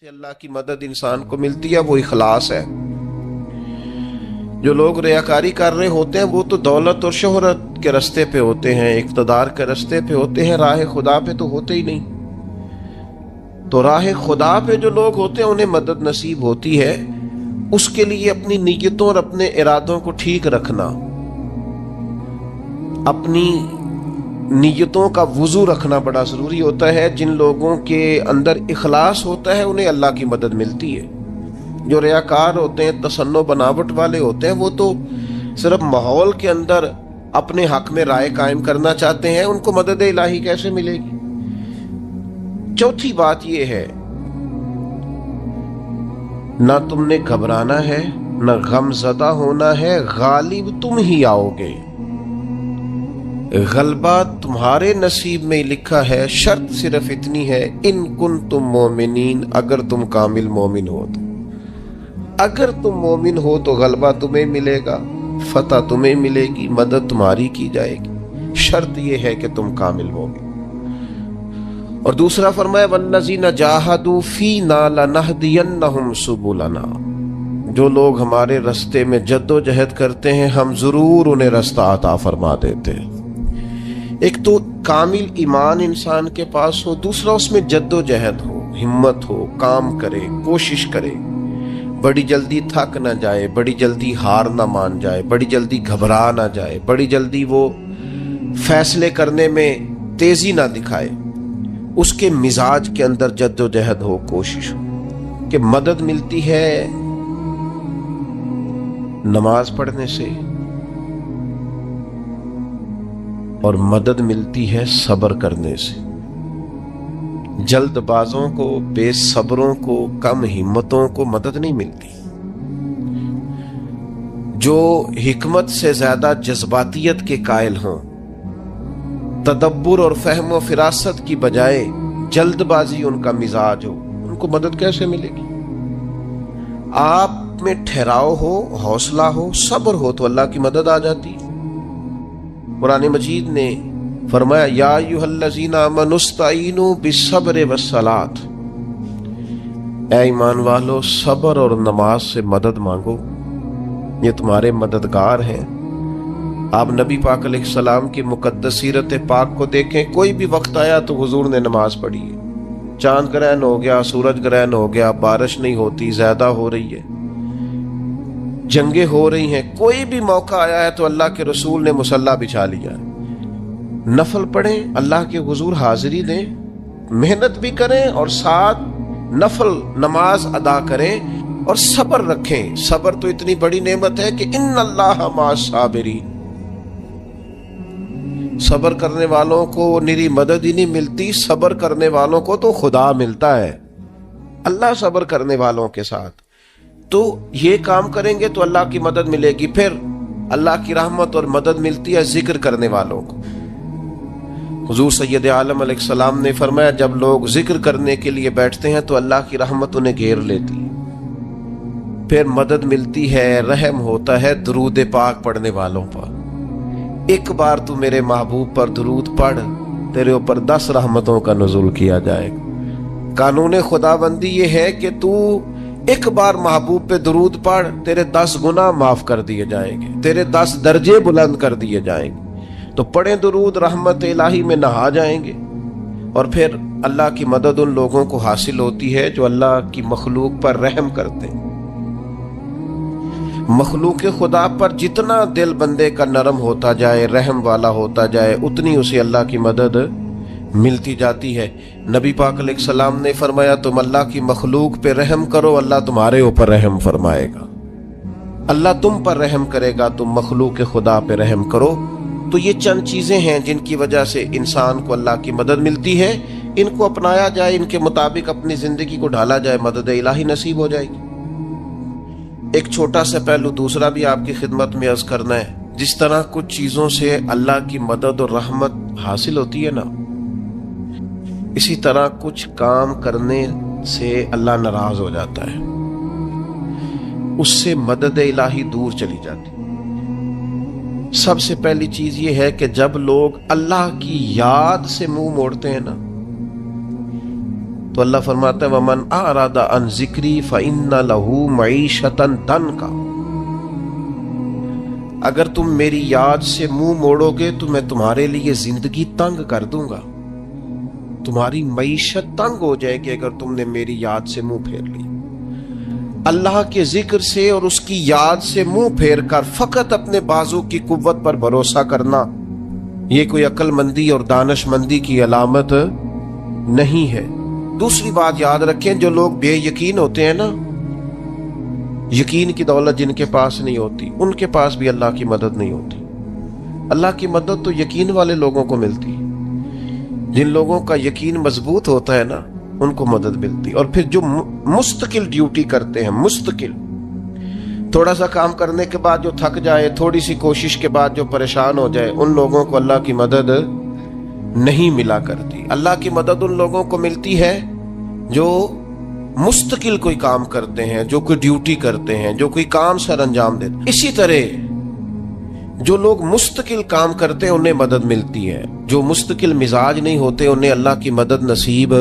سے اللہ کی مدد انسان کو ملتی ہے وہ اخلاص ہے۔ جو لوگ ریاکاری کر رہے ہوتے ہیں وہ تو دولت اور شہرت کے رستے پہ ہوتے ہیں، اقتدار کے رستے پہ ہوتے ہیں، راہ خدا پہ تو ہوتے ہی نہیں۔ تو راہ خدا پہ جو لوگ ہوتے ہیں انہیں مدد نصیب ہوتی ہے، اس کے لیے اپنی نیتوں اور اپنے ارادوں کو ٹھیک رکھنا، اپنی نیتوں کا وضو رکھنا بڑا ضروری ہوتا ہے۔ جن لوگوں کے اندر اخلاص ہوتا ہے انہیں اللہ کی مدد ملتی ہے۔ جو ریاکار ہوتے ہیں، تصنع بناوٹ والے ہوتے ہیں، وہ تو صرف ماحول کے اندر اپنے حق میں رائے قائم کرنا چاہتے ہیں، ان کو مدد الہی کیسے ملے گی؟ چوتھی بات یہ ہے، نہ تم نے گھبرانا ہے، نہ غم زدہ ہونا ہے، غالب تم ہی آؤ گے۔ غلبہ تمہارے نصیب میں لکھا ہے، شرط صرف اتنی ہے، ان کنتم مومنین، اگر تم کامل مومن ہو تو۔ اگر تم مومن ہو تو غلبہ تمہیں ملے گا، فتح تمہیں ملے گی، مدد تمہاری کی جائے گی، شرط یہ ہے کہ تم کامل مومن۔ اور دوسرا فرمایا والذین جاہدوا فینا لنہدینہم سبلنا، جو لوگ ہمارے رستے میں جد و جہد کرتے ہیں ہم ضرور انہیں رستہ عطا فرما دیتے ہیں۔ ایک تو کامل ایمان انسان کے پاس ہو، دوسرا اس میں جد و جہد ہو، ہمت ہو، کام کرے، کوشش کرے، بڑی جلدی تھک نہ جائے، بڑی جلدی ہار نہ مان جائے، بڑی جلدی گھبرا نہ جائے، بڑی جلدی وہ فیصلے کرنے میں تیزی نہ دکھائے، اس کے مزاج کے اندر جد و جہد ہو، کوشش ہو۔ کہ مدد ملتی ہے نماز پڑھنے سے، اور مدد ملتی ہے صبر کرنے سے۔ جلد بازوں کو، بے صبروں کو، کم ہمتوں کو مدد نہیں ملتی۔ جو حکمت سے زیادہ جذباتیت کے قائل ہوں، تدبر اور فہم و فراست کی بجائے جلد بازی ان کا مزاج ہو، ان کو مدد کیسے ملے گی؟ آپ میں ٹھہراؤ ہو، حوصلہ ہو، صبر ہو تو اللہ کی مدد آ جاتی۔ قرآن مجید نے فرمایا یا ایھا الذین آمنوا استعینوا بالصبر والصلاۃ، اے ایمان والو صبر اور نماز سے مدد مانگو، یہ تمہارے مددگار ہیں۔ آپ نبی پاک علیہ السلام کی مقدس سیرت پاک کو دیکھیں، کوئی بھی وقت آیا تو حضور نے نماز پڑھی ہے۔ چاند گرہن ہو گیا، سورج گرہن ہو گیا، بارش نہیں ہوتی، زیادہ ہو رہی ہے، جنگیں ہو رہی ہیں، کوئی بھی موقع آیا ہے تو اللہ کے رسول نے مصلی بچھا لیا ہے۔ نفل پڑھیں، اللہ کے حضور حاضری دیں، محنت بھی کریں اور ساتھ نفل نماز ادا کریں اور صبر رکھیں۔ صبر تو اتنی بڑی نعمت ہے کہ ان اللہ مع الصابرین، صبر کرنے والوں کو نری مدد ہی نہیں ملتی، صبر کرنے والوں کو تو خدا ملتا ہے، اللہ صبر کرنے والوں کے ساتھ۔ تو یہ کام کریں گے تو اللہ کی مدد ملے گی۔ پھر اللہ کی رحمت اور مدد ملتی ہے ذکر کرنے والوں کو۔ حضور سید عالم علیہ السلام نے فرمایا جب لوگ ذکر کرنے کے لیے بیٹھتے ہیں تو اللہ کی رحمت انہیں گھیر لیتی ہے۔ پھر مدد ملتی ہے، رحم ہوتا ہے درود پاک پڑھنے والوں پر۔ ایک بار تو میرے محبوب پر درود پڑھ، تیرے اوپر 10 رحمتوں کا نزول کیا جائے گا۔ قانون خداوندی یہ ہے کہ تو ایک بار محبوب پہ درود پڑھ، تیرے 10 گناہ معاف کر دیے جائیں گے، تیرے 10 درجے بلند کر دیے جائیں گے۔ تو پڑھیں درود، رحمت الہی میں نہا جائیں گے، اور پھر اللہ کی مدد ان لوگوں کو حاصل ہوتی ہے جو اللہ کی مخلوق پر رحم کرتے ہیں۔ مخلوق خدا پر جتنا دل بندے کا نرم ہوتا جائے، رحم والا ہوتا جائے، اتنی اسے اللہ کی مدد ملتی جاتی ہے۔ نبی پاک علیہ السلام نے فرمایا تم اللہ کی مخلوق پہ رحم کرو، اللہ تمہارے اوپر رحم فرمائے گا۔ اللہ تم پر رحم کرے گا، تم مخلوق خدا پہ رحم کرو۔ تو یہ چند چیزیں ہیں جن کی وجہ سے انسان کو اللہ کی مدد ملتی ہے، ان کو اپنایا جائے، ان کے مطابق اپنی زندگی کو ڈھالا جائے، مدد الہی نصیب ہو جائے گی۔ ایک چھوٹا سا پہلو دوسرا بھی آپ کی خدمت میں عرض کرنا ہے۔ جس طرح کچھ چیزوں سے اللہ کی مدد اور رحمت حاصل ہوتی ہے نا، اسی طرح کچھ کام کرنے سے اللہ ناراض ہو جاتا ہے، اس سے مدد الہی دور چلی جاتی۔ سب سے پہلی چیز یہ ہے کہ جب لوگ اللہ کی یاد سے منہ موڑتے ہیں نا، تو اللہ فرماتا ہے ومن اعرض عن ذکری فإن لہ معیشۃ ضنکا، اگر تم میری یاد سے منہ موڑو گے تو میں تمہارے لیے زندگی تنگ کر دوں گا، تمہاری معیشت تنگ ہو جائے گی اگر تم نے میری یاد سے منہ پھیر لی۔ اللہ کے ذکر سے اور اس کی یاد سے منہ پھیر کر فقط اپنے بازو کی قوت پر بھروسہ کرنا یہ کوئی عقل مندی اور دانش مندی کی علامت نہیں ہے۔ دوسری بات یاد رکھیں، جو لوگ بے یقین ہوتے ہیں نا، یقین کی دولت جن کے پاس نہیں ہوتی ان کے پاس بھی اللہ کی مدد نہیں ہوتی۔ اللہ کی مدد تو یقین والے لوگوں کو ملتی، جن لوگوں کا یقین مضبوط ہوتا ہے نا ان کو مدد ملتی۔ اور پھر جو مستقل ڈیوٹی کرتے ہیں، مستقل تھوڑا سا کام کرنے کے بعد جو تھک جائے، تھوڑی سی کوشش کے بعد جو پریشان ہو جائے، ان لوگوں کو اللہ کی مدد نہیں ملا کرتی۔ اللہ کی مدد ان لوگوں کو ملتی ہے جو مستقل کوئی کام کرتے ہیں، جو کوئی ڈیوٹی کرتے ہیں، جو کوئی کام سر انجام دیتے ہیں۔ اسی طرح جو لوگ مستقل کام کرتے ہیں انہیں مدد ملتی ہے، جو مستقل مزاج نہیں ہوتے انہیں اللہ کی مدد نصیب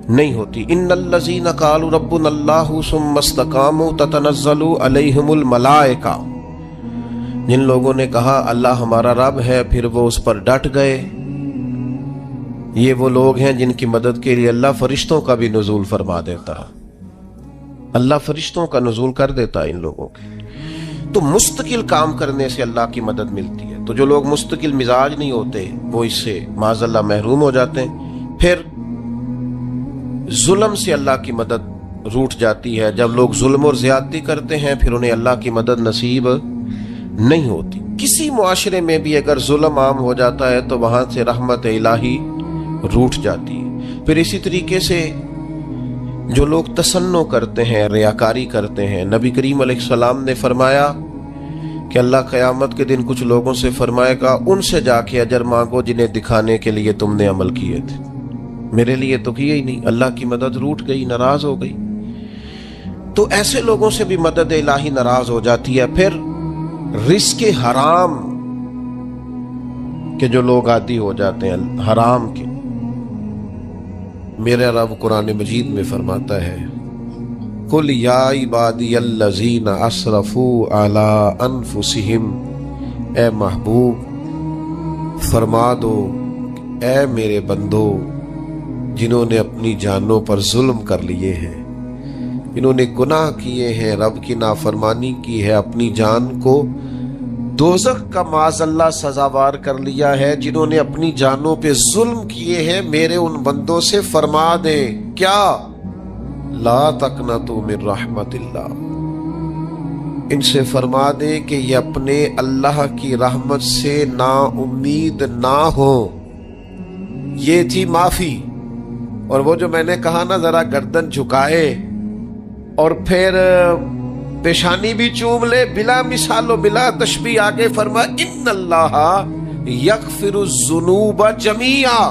نہیں ہوتی۔ ان الذین قالوا ربنا اللہ ثم استقاموا تتنزل علیہم الملائکہ، جن لوگوں نے کہا اللہ ہمارا رب ہے پھر وہ اس پر ڈٹ گئے، یہ وہ لوگ ہیں جن کی مدد کے لیے اللہ فرشتوں کا بھی نزول فرما دیتا ہے، اللہ فرشتوں کا نزول کر دیتا ہے ان لوگوں کے۔ تو مستقل کام کرنے سے اللہ کی مدد ملتی ہے۔ تو جو لوگ مستقل مزاج نہیں ہوتے وہ اس سے معاذ اللہ محروم ہو جاتے ہیں۔ پھر ظلم سے اللہ کی مدد روٹ جاتی ہے، جب لوگ ظلم اور زیادتی کرتے ہیں پھر انہیں اللہ کی مدد نصیب نہیں ہوتی۔ کسی معاشرے میں بھی اگر ظلم عام ہو جاتا ہے تو وہاں سے رحمت الہی روٹ جاتی ہے۔ پھر اسی طریقے سے جو لوگ تسنع کرتے ہیں، ریاکاری کرتے ہیں، نبی کریم علیہ السلام نے فرمایا کہ اللہ قیامت کے دن کچھ لوگوں سے فرمائے گا ان سے جا کے اجر مانگو جنہیں دکھانے کے لیے تم نے عمل کیے تھے، میرے لیے تو کیے ہی نہیں، اللہ کی مدد روٹ گئی، ناراض ہو گئی۔ تو ایسے لوگوں سے بھی مدد الہی ناراض ہو جاتی ہے۔ پھر رزق حرام کے جو لوگ عادی ہو جاتے ہیں، حرام کے، میرے رب قرآن مجید میں فرماتا ہے قل یا عبادی الذین اسرفوا علی انفسہم، اے محبوب فرما دو اے میرے بندو جنہوں نے اپنی جانوں پر ظلم کر لیے ہیں، انہوں نے گناہ کیے ہیں، رب کی نافرمانی کی ہے، اپنی جان کو دوزخ کا معاذ اللہ سزاوار کر لیا ہے، جنہوں نے اپنی جانوں پہ ظلم کیے ہیں، میرے ان بندوں سے فرما دیں کیا لا تقنطوا من رحمت اللہ، ان سے فرما دیں کہ یہ اپنے اللہ کی رحمت سے نا امید نہ ہو۔ یہ تھی معافی۔ اور وہ جو میں نے کہا نا ذرا گردن جھکائے اور پھر پیشانی بھی چوم لے، بلا مثال و بلا تشبیہ آگے فرما ان اللہ یغفر الذنوب جمیعا،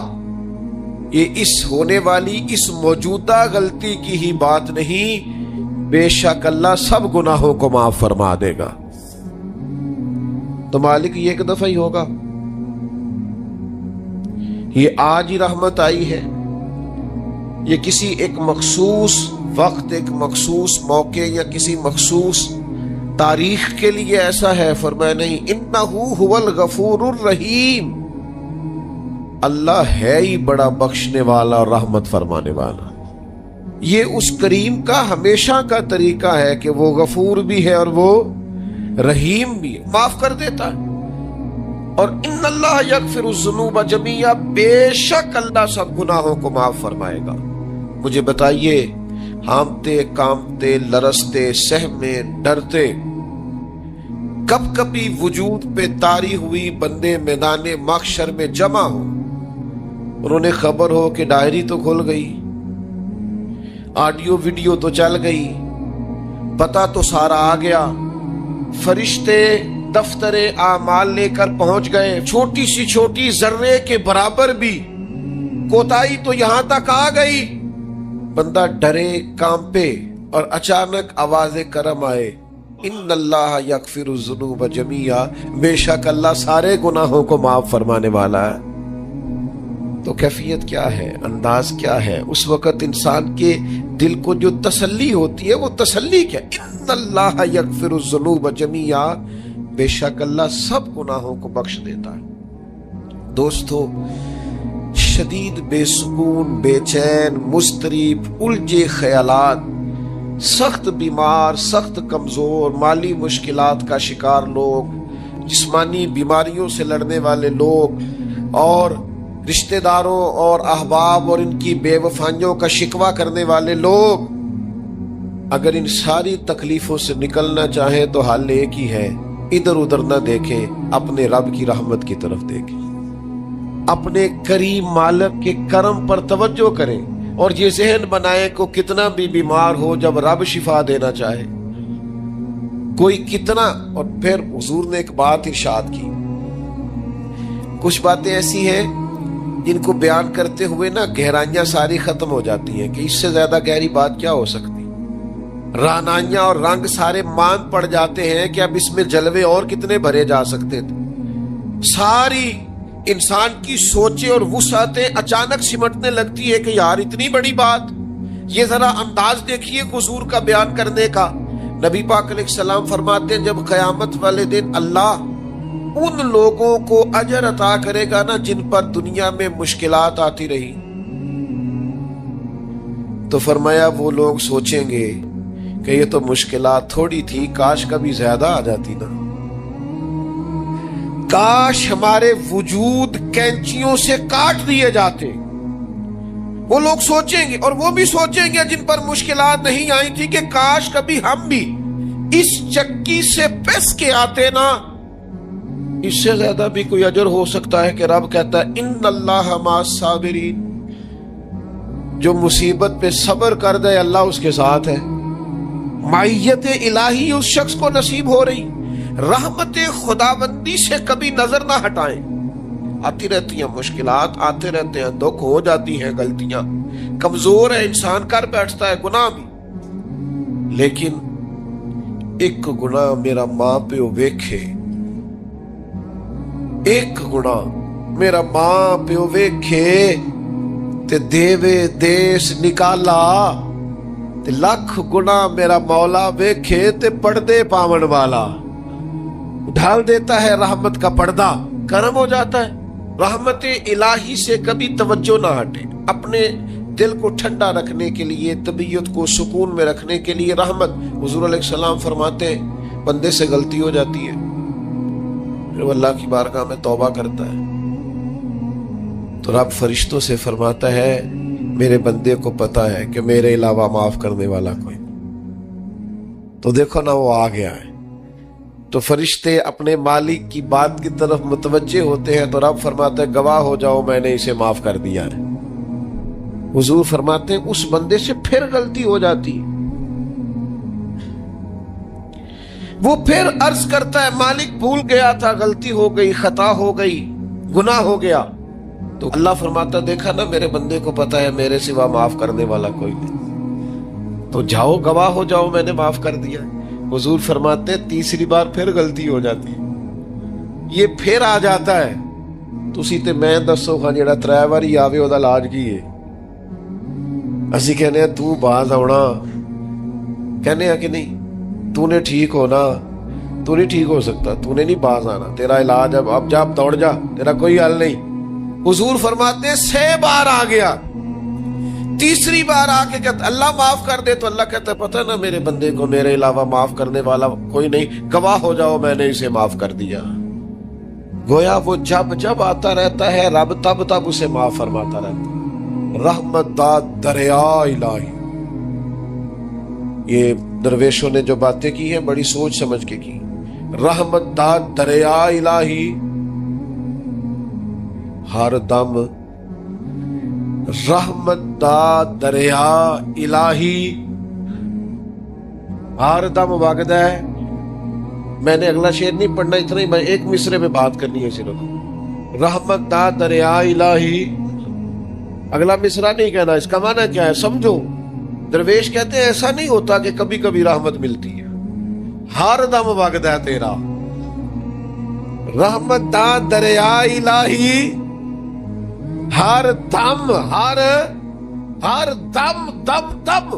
یہ اس ہونے والی اس موجودہ غلطی کی ہی بات نہیں، بے شک اللہ سب گناہوں کو معاف فرما دے گا۔ تو مالک یہ ایک دفعہ ہی ہوگا، یہ آج ہی رحمت آئی ہے، یہ کسی ایک مخصوص وقت، ایک مخصوص موقع یا کسی مخصوص تاریخ کے لیے ایسا ہے؟ فرمایا نہیں، انہو هو الغفور الرحیم، اللہ ہے ہی بڑا بخشنے والا اور رحمت فرمانے والا۔ یہ اس کریم کا ہمیشہ کا طریقہ ہے کہ وہ غفور بھی ہے اور وہ رحیم بھی ہے، معاف کر دیتا ہے۔ اور ان اللہ یغفر الذنوب جمیعا، بے شک اللہ سب گناہوں کو معاف فرمائے گا۔ مجھے بتائیے، ہانپتے کانپتے لرزتے سہمے ڈرتے کب کبھی وجود پہ طاری ہوئی بندے میدان محشر میں جمع ہو، اور انہیں خبر ہو کہ ڈائری تو کھل گئی، آڈیو ویڈیو تو چل گئی، پتہ تو سارا آ گیا، فرشتے دفتر اعمال لے کر پہنچ گئے، چھوٹی سی چھوٹی ذرے کے برابر بھی کوتاہی تو یہاں تک آ گئی، بندہ ڈرے کانپے اور اچانک آواز کرم آئے، ان اللہ یغفر الذنوب جمیعا، بے شک اللہ سارے گناہوں کو معاف فرمانے والا ہے۔ تو کیفیت کیا ہے، انداز کیا ہے؟ اس وقت انسان کے دل کو جو تسلی ہوتی ہے وہ تسلی کیا؟ ان اللہ یغفر الذنوب جمیعا، بے شک اللہ سب گناہوں کو بخش دیتا ہے۔ دوستو، شدید بے سکون، بے چین، مضطرب، الجھے خیالات، سخت بیمار، سخت کمزور، مالی مشکلات کا شکار لوگ، جسمانی بیماریوں سے لڑنے والے لوگ، اور رشتہ داروں اور احباب اور ان کی بے وفائیوں کا شکوہ کرنے والے لوگ، اگر ان ساری تکلیفوں سے نکلنا چاہیں تو حل ایک ہی ہے، ادھر ادھر نہ دیکھیں، اپنے رب کی رحمت کی طرف دیکھیں، اپنے کریم مالک کے کرم پر توجہ کریں، اور یہ ذہن بنائیں کہ کتنا بھی بیمار ہو، جب رب شفا دینا چاہے کوئی کتنا۔ اور پھر حضور نے ایک بات ارشاد کی، کچھ باتیں ایسی ہیں جن کو بیان کرتے ہوئے نا گہرائیاں ساری ختم ہو جاتی ہیں کہ اس سے زیادہ گہری بات کیا ہو سکتی، رعنائیاں اور رنگ سارے مان پڑ جاتے ہیں کہ اب اس میں جلوے اور کتنے بھرے جا سکتے تھے۔ ساری انسان کی سوچیں اور وسعتیں اچانک سمٹنے لگتی ہے کہ یار اتنی بڑی بات۔ یہ ذرا انداز دیکھیے حضور کا بیان کرنے کا۔ نبی پاک علیہ السلام فرماتے ہیں جب قیامت والے دن اللہ ان لوگوں کو اجر عطا کرے گا نا جن پر دنیا میں مشکلات آتی رہی، تو فرمایا وہ لوگ سوچیں گے کہ یہ تو مشکلات تھوڑی تھی، کاش کبھی زیادہ آ جاتی نا، کاش ہمارے وجود کینچیوں سے کاٹ دیے جاتے۔ وہ لوگ سوچیں گے، اور وہ بھی سوچیں گے جن پر مشکلات نہیں آئی تھی کہ کاش کبھی ہم بھی اس چکی سے پس کے آتے نا۔ اس سے زیادہ بھی کوئی اجر ہو سکتا ہے کہ رب کہتا ہے ان اللہ مع الصابرین، جو مصیبت پہ صبر کر دے اللہ اس کے ساتھ ہے۔ معیت الہی اس شخص کو نصیب ہو رہی، رحمت خداوندی سے کبھی نظر نہ ہٹائیں۔ آتی رہتی ہیں مشکلات، آتے رہتے ہیں دکھ، ہو جاتی ہیں غلطیاں، کمزور ہے انسان، کر بیٹھتا ہے گناہ بھی، لیکن ایک گناہ میرا ماں پیو ویکھے، ایک گناہ میرا ماں پیو ویکھے تے دیوے دیس نکالا، تے لکھ گناہ میرا مولا ویکھے تے پردے پاون والا، ڈھال دیتا ہے رحمت کا پردہ، کرم ہو جاتا ہے۔ رحمت الہی سے کبھی توجہ نہ ہٹے، اپنے دل کو ٹھنڈا رکھنے کے لیے، طبیعت کو سکون میں رکھنے کے لیے رحمت۔ حضور علیہ السلام فرماتے ہیں بندے سے غلطی ہو جاتی ہے، پھر وہ اللہ کی بارگاہ میں توبہ کرتا ہے تو رب فرشتوں سے فرماتا ہے میرے بندے کو پتا ہے کہ میرے علاوہ معاف کرنے والا کوئی نہیں۔ تو دیکھو نا وہ آ گیا ہے، تو فرشتے اپنے مالک کی بات کی طرف متوجہ ہوتے ہیں تو رب فرماتا ہے گواہ ہو جاؤ میں نے اسے معاف کر دیا ہے۔ حضور فرماتے ہیں اس بندے سے پھر غلطی ہو جاتی، وہ پھر عرض کرتا ہے مالک بھول گیا تھا، غلطی ہو گئی، خطا ہو گئی، گناہ ہو گیا، تو اللہ فرماتا دیکھا نا میرے بندے کو پتا ہے میرے سوا معاف کرنے والا کوئی نہیں، تو جاؤ گواہ ہو جاؤ میں نے معاف کر دیا۔ حضور فرماتے ہیں تیسری بار پھر غلطی ہو جاتی، یہ پھر آ جاتا ہے، تسی تے میں دسو ہاں جڑا 3 واری آوے او دا علاج کی ہے؟ اسی کہنے ہیں تو باز آنا، کہنے ہیں کہ نہیں تو نے ٹھیک ہونا، تو نہیں ٹھیک ہو سکتا، تو نے نہیں باز آنا، تیرا علاج اب جا، اب دوڑ جا، تیرا کوئی حل نہیں۔ حضور فرماتے ہیں 6 بار آ گیا، تیسری بار آ کے کہتا اللہ معاف کر دے، تو اللہ کہتا ہے پتہ نا میرے بندے کو میرے علاوہ معاف کرنے والا کوئی نہیں، گواہ ہو جاؤ میں نے اسے معاف کر دیا۔ گویا وہ جب جب آتا رہتا ہے رب تب تب اسے معاف فرماتا رہتا ہے۔ رحمت داد دریا الہی، یہ درویشوں نے جو باتیں کی ہیں بڑی سوچ سمجھ کے کی۔ رحمت داد دریا الہی، ہر دم رحمت دا دریا الہی ہر دم وگدا ہے۔ میں نے اگلا شعر نہیں پڑھنا، اتنا ہی میں ایک مصرے میں بات کرنی ہے صرف۔ رحمت دا دریا الہی، اگلا مصرا نہیں کہنا، اس کا معنی کیا ہے سمجھو۔ درویش کہتے ہیں ایسا نہیں ہوتا کہ کبھی کبھی رحمت ملتی ہے، ہر دم وگدا ہے تیرا۔ رحمت دا دریا الہی ہر دم ہر دم دم دم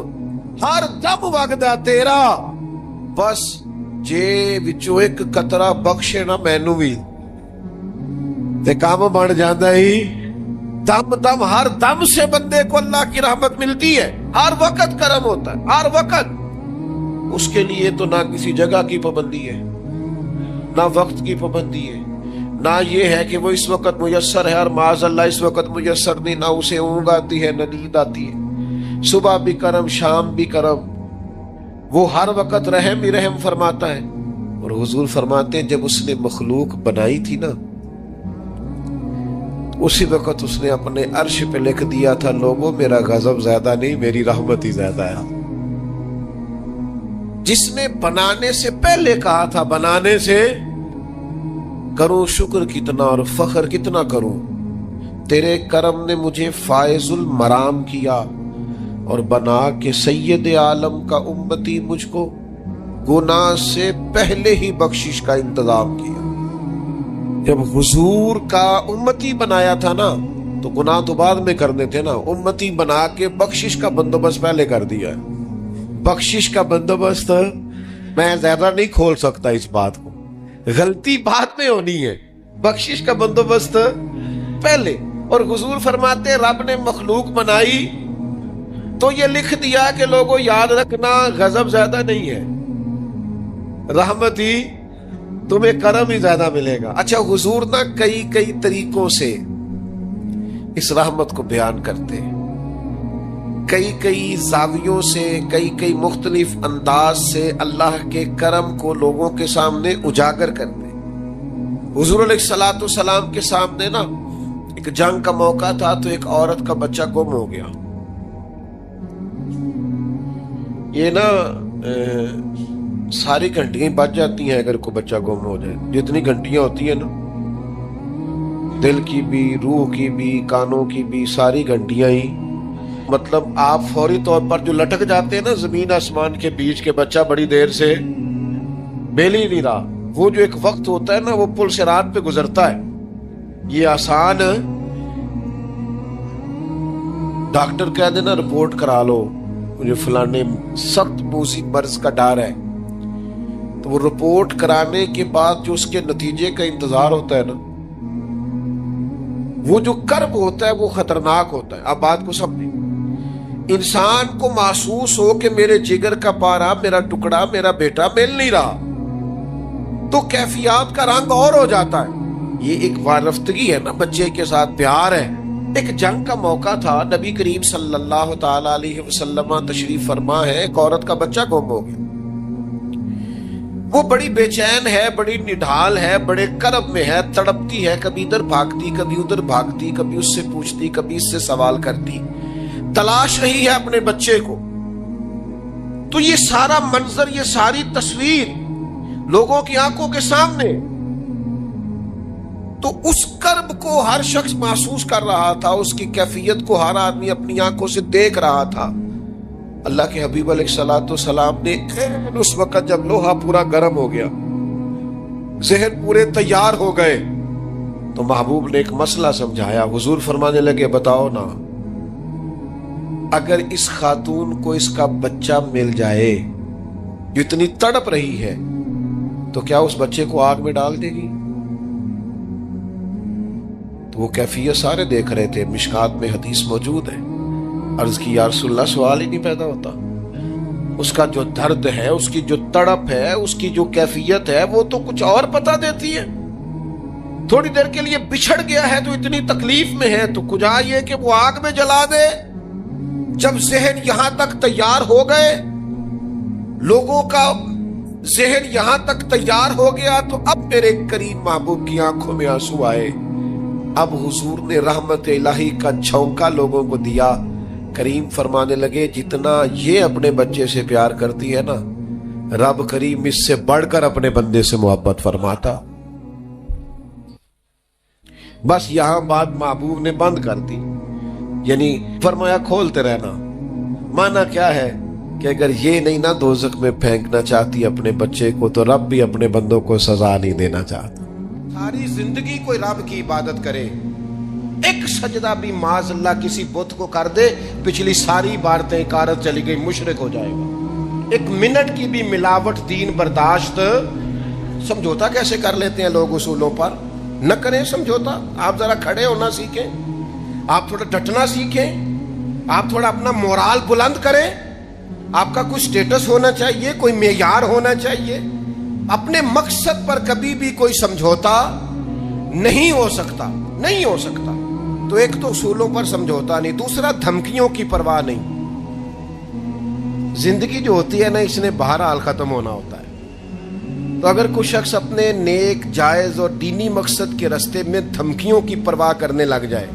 ہر دم وگدا تیرا، بس جے وچوں ایک قطرہ بخشے نا مینوں وی تے کام بن جاندا ہی۔ دم دم ہر دم سے بندے کو اللہ کی رحمت ملتی ہے، ہر وقت کرم ہوتا ہے، ہر وقت۔ اس کے لیے تو نہ کسی جگہ کی پابندی ہے، نہ وقت کی پابندی ہے، نہ یہ ہے کہ وہ اس وقت میسر ہے اور معاذ اللہ اس وقت میسر نہیں، نہ اسے اونگ آتی ہے نہ نیند آتی ہے۔ صبح بھی کرم، شام بھی کرم، وہ ہر وقت رحم ہی رحم فرماتا ہے۔ اور حضور فرماتے ہیں جب اس نے مخلوق بنائی تھی نا، اسی وقت اس نے اپنے عرش پہ لکھ دیا تھا، لوگوں میرا غضب زیادہ نہیں، میری رحمت ہی زیادہ ہے۔ جس نے بنانے سے پہلے کہا تھا، بنانے سے کروں شکر کتنا اور فخر کتنا کروں، تیرے کرم نے مجھے فائز المرام کیا اور بنا کے سید عالم کا امتی مجھ کو گناہ سے پہلے ہی بخشش کا انتظام کیا۔ جب حضور کا امتی بنایا تھا نا تو گناہ تو بعد میں کرنے تھے نا، امتی بنا کے بخشش کا بندوبست پہلے کر دیا ہے۔ بخشش کا بندوبست میں زیادہ نہیں کھول سکتا اس بات کو، غلطی بعد میں ہونی ہے، بخشش کا بندوبست پہلے۔ اور حضور فرماتے رب نے مخلوق بنائی تو یہ لکھ دیا کہ لوگوں یاد رکھنا غضب زیادہ نہیں ہے، رحمت ہی، تمہیں کرم ہی زیادہ ملے گا۔ اچھا حضور نا کئی طریقوں سے اس رحمت کو بیان کرتے ہیں، کئی زاویوں سے، کئی مختلف انداز سے اللہ کے کرم کو لوگوں کے سامنے اجاگر کرتے ہیں۔ حضور علیہ الصلوۃ والسلام کے سامنے نا ایک جنگ کا موقع تھا تو ایک عورت کا بچہ گم ہو گیا۔ یہ نا ساری گھنٹیاں بچ جاتی ہیں اگر کوئی بچہ گم ہو جائے، جتنی گھنٹیاں ہوتی ہیں نا، دل کی بھی، روح کی بھی، کانوں کی بھی، ساری گھنٹیاں ہی، مطلب آپ فوری طور پر جو لٹک جاتے ہیں نا زمین آسمان کے بیچ کے، بچہ بڑی دیر سے بیل ہی نہیں رہا، وہ جو ایک وقت ہوتا ہے نا وہ پل صراط پہ گزرتا ہے۔ یہ آسان ڈاکٹر کہہ دینا رپورٹ کرا لو مجھے فلانے سخت موذی مرض کا ڈر ہے، تو وہ رپورٹ کرانے کے بعد جو اس کے نتیجے کا انتظار ہوتا ہے نا، وہ جو کرب ہوتا ہے وہ خطرناک ہوتا ہے۔ آپ بات کو سمجھیں، انسان کو محسوس ہو کہ میرے جگر کا پارا، میرا ٹکڑا، میرا بیٹا مل نہیں رہا، تو کیفیات کا رنگ اور ہو جاتا ہے۔ یہ ایک وارفتگی ہے نا، بچے کے ساتھ پیار ہے۔ ایک جنگ کا موقع تھا، نبی کریم صلی اللہ تعالی علیہ وسلم تشریف فرما ہے، ایک عورت کا بچہ گم ہو گیا۔ وہ بڑی بے چین ہے، بڑی نڈھال ہے، بڑے کرب میں ہے، تڑپتی ہے، کبھی ادھر بھاگتی، کبھی ادھر بھاگتی، کبھی اس سے پوچھتی، کبھی اس سے سوال کرتی، تلاش رہی ہے اپنے بچے کو۔ تو یہ سارا منظر، یہ ساری تصویر لوگوں کی آنکھوں کے سامنے، تو اس کرب کو ہر شخص محسوس کر رہا تھا، اس کی کیفیت کو ہر آدمی اپنی آنکھوں سے دیکھ رہا تھا۔ اللہ کے حبیب علیہ الصلوۃ والسلام نے اس وقت جب لوہا پورا گرم ہو گیا، ذہن پورے تیار ہو گئے، تو محبوب نے ایک مسئلہ سمجھایا۔ حضور فرمانے لگے بتاؤ نا، اگر اس خاتون کو اس کا بچہ مل جائے جو اتنی تڑپ رہی ہے، تو کیا اس بچے کو آگ میں ڈال دے گی؟ تو وہ کیفیت سارے دیکھ رہے تھے، مشکات میں حدیث موجود ہے۔ عرض کی یا رسول اللہ، سوال ہی نہیں پیدا ہوتا، اس کا جو درد ہے، اس کی جو تڑپ ہے، اس کی جو کیفیت ہے، وہ تو کچھ اور پتا دیتی ہے۔ تھوڑی دیر کے لیے بچھڑ گیا ہے تو اتنی تکلیف میں ہے، تو کجا یہ کہ وہ آگ میں جلا دے۔ جب ذہن یہاں تک تیار ہو گئے، لوگوں کا ذہن یہاں تک تیار ہو گیا، تو اب میرے کریم محبوب کی آنکھوں میں آنسو آئے۔ اب حضور نے رحمت الہی کا جھونکا لوگوں کو دیا۔ کریم فرمانے لگے جتنا یہ اپنے بچے سے پیار کرتی ہے نا، رب کریم اس سے بڑھ کر اپنے بندے سے محبت فرماتا۔ بس یہاں بات محبوب نے بند کر دی، یعنی فرمایا کھولتے رہنا۔ مانا کیا ہے کہ اگر یہ نہیں نہ دوزخ میں پھینکنا چاہتی اپنے بچے کو، تو رب بھی اپنے بندوں کو سزا نہیں دینا چاہتا۔ ساری زندگی کوئی رب کی عبادت کرے، ایک سجدہ بھی معاذ اللہ کسی بت کو کر دے، پچھلی ساری عبادتیں کارت چلی گئی، مشرک ہو جائے گا۔ ایک منٹ کی بھی ملاوٹ دین برداشت۔ سمجھوتا کیسے کر لیتے ہیں لوگ اصولوں پر؟ نہ کریں سمجھوتا۔ آپ ذرا کھڑے ہونا سیکھیں، آپ تھوڑا ڈٹنا سیکھیں، آپ تھوڑا اپنا مورال بلند کریں۔ آپ کا کوئی سٹیٹس ہونا چاہیے، کوئی معیار ہونا چاہیے۔ اپنے مقصد پر کبھی بھی کوئی سمجھوتا نہیں ہو سکتا، نہیں ہو سکتا۔ تو ایک تو اصولوں پر سمجھوتا نہیں، دوسرا دھمکیوں کی پرواہ نہیں۔ زندگی جو ہوتی ہے نا، اس نے بہرحال ختم ہونا ہوتا ہے۔ تو اگر کوئی شخص اپنے نیک، جائز اور دینی مقصد کے راستے میں دھمکیوں کی پرواہ کرنے لگ جائے،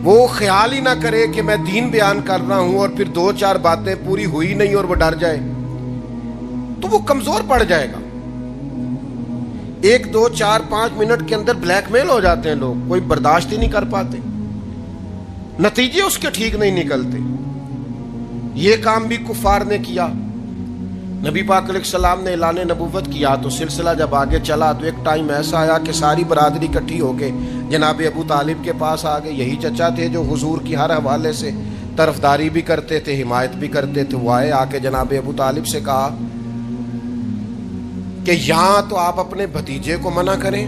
وہ خیال ہی نہ کرے کہ میں دین بیان کر رہا ہوں اور پھر 2-4 باتیں پوری ہوئی نہیں اور وہ ڈر جائے، تو وہ کمزور پڑ جائے گا۔ 1 2 4 5 منٹ کے اندر بلیک میل ہو جاتے ہیں لوگ، کوئی برداشت ہی نہیں کر پاتے، نتیجے اس کے ٹھیک نہیں نکلتے۔ یہ کام بھی کفار نے کیا۔ نبی پاک علیہ السلام نے اعلان نبوت کیا تو سلسلہ جب آگے چلا تو ایک ٹائم ایسا آیا کہ ساری برادری اکٹھی ہو کے جناب ابو طالب کے پاس آ گئے۔ یہی چچا تھے جو حضور کی ہر حوالے سے طرفداری بھی کرتے تھے، حمایت بھی کرتے تھے۔ وہ آئے، آ کے جناب ابو طالب سے کہا کہ یہاں تو آپ اپنے بھتیجے کو منع کریں،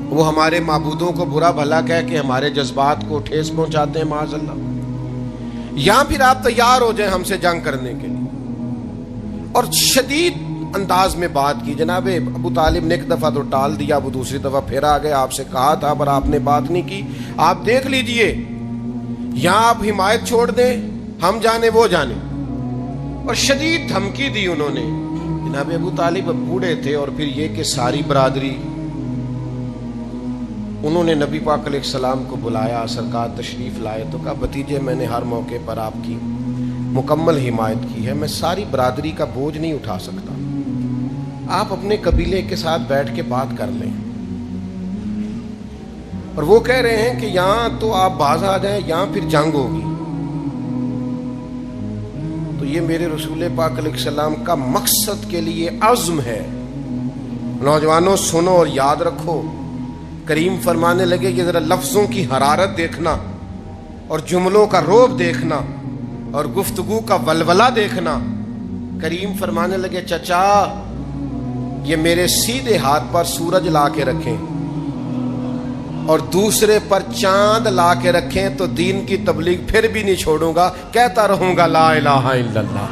وہ ہمارے معبودوں کو برا بھلا کہہ کے ہمارے جذبات کو ٹھیس پہنچاتے ہیں معاذ اللہ، یہاں پھر آپ تیار ہو جائیں ہم سے جنگ کرنے کے لیے۔ اور شدید انداز میں بات کی۔ جناب ابو طالب نے ایک دفعہ تو ٹال دیا، وہ دوسری دفعہ پھر آ گئے، آپ سے کہا تھا پر آپ نے بات نہیں کی، آپ دیکھ لیجئے، یہاں آپ حمایت چھوڑ دیں، ہم جانے وہ جانے۔ اور شدید دھمکی دی انہوں نے۔ جناب ابو طالب اب بوڑھے تھے، اور پھر یہ کہ ساری برادری، انہوں نے نبی پاک علیہ السلام کو بلایا، سرکار تشریف لائے تو کہا بھتیجے میں نے ہر موقع پر آپ کی مکمل حمایت کی ہے، میں ساری برادری کا بوجھ نہیں اٹھا سکتا، آپ اپنے قبیلے کے ساتھ بیٹھ کے بات کر لیں۔ اور وہ کہہ رہے ہیں کہ یہاں تو آپ باز آ جائیں، یہاں پھر جنگ ہوگی۔ تو یہ میرے رسول پاک علیہ السلام کا مقصد کے لیے عزم ہے۔ نوجوانوں سنو اور یاد رکھو، کریم فرمانے لگے کہ ذرا لفظوں کی حرارت دیکھنا اور جملوں کا روب دیکھنا اور گفتگو کا ولولہ دیکھنا۔ کریم فرمانے لگے چچا یہ میرے سیدھے ہاتھ پر سورج لا کے رکھیں اور دوسرے پر چاند لا کے رکھیں تو دین کی تبلیغ پھر بھی نہیں چھوڑوں گا، کہتا رہوں گا لا الہ الا اللہ۔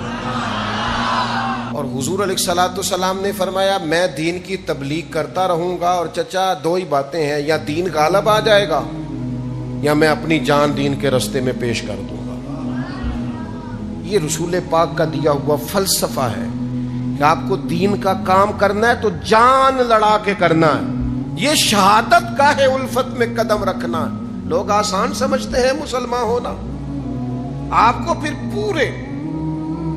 اور حضور علیہ الصلوۃ والسلام نے فرمایا میں دین کی تبلیغ کرتا رہوں گا، اور چچا 2 ہی باتیں ہیں، یا دین غالب آ جائے گا یا میں اپنی جان دین کے راستے میں پیش کر دوں گا۔ یہ رسول پاک کا دیا ہوا فلسفہ ہے کہ آپ کو دین کا کام کرنا ہے تو جان لڑا کے کرنا ہے، یہ شہادت کا ہے الفت میں قدم رکھنا ہے۔ لوگ آسان سمجھتے ہیں مسلمان ہونا، آپ کو پھر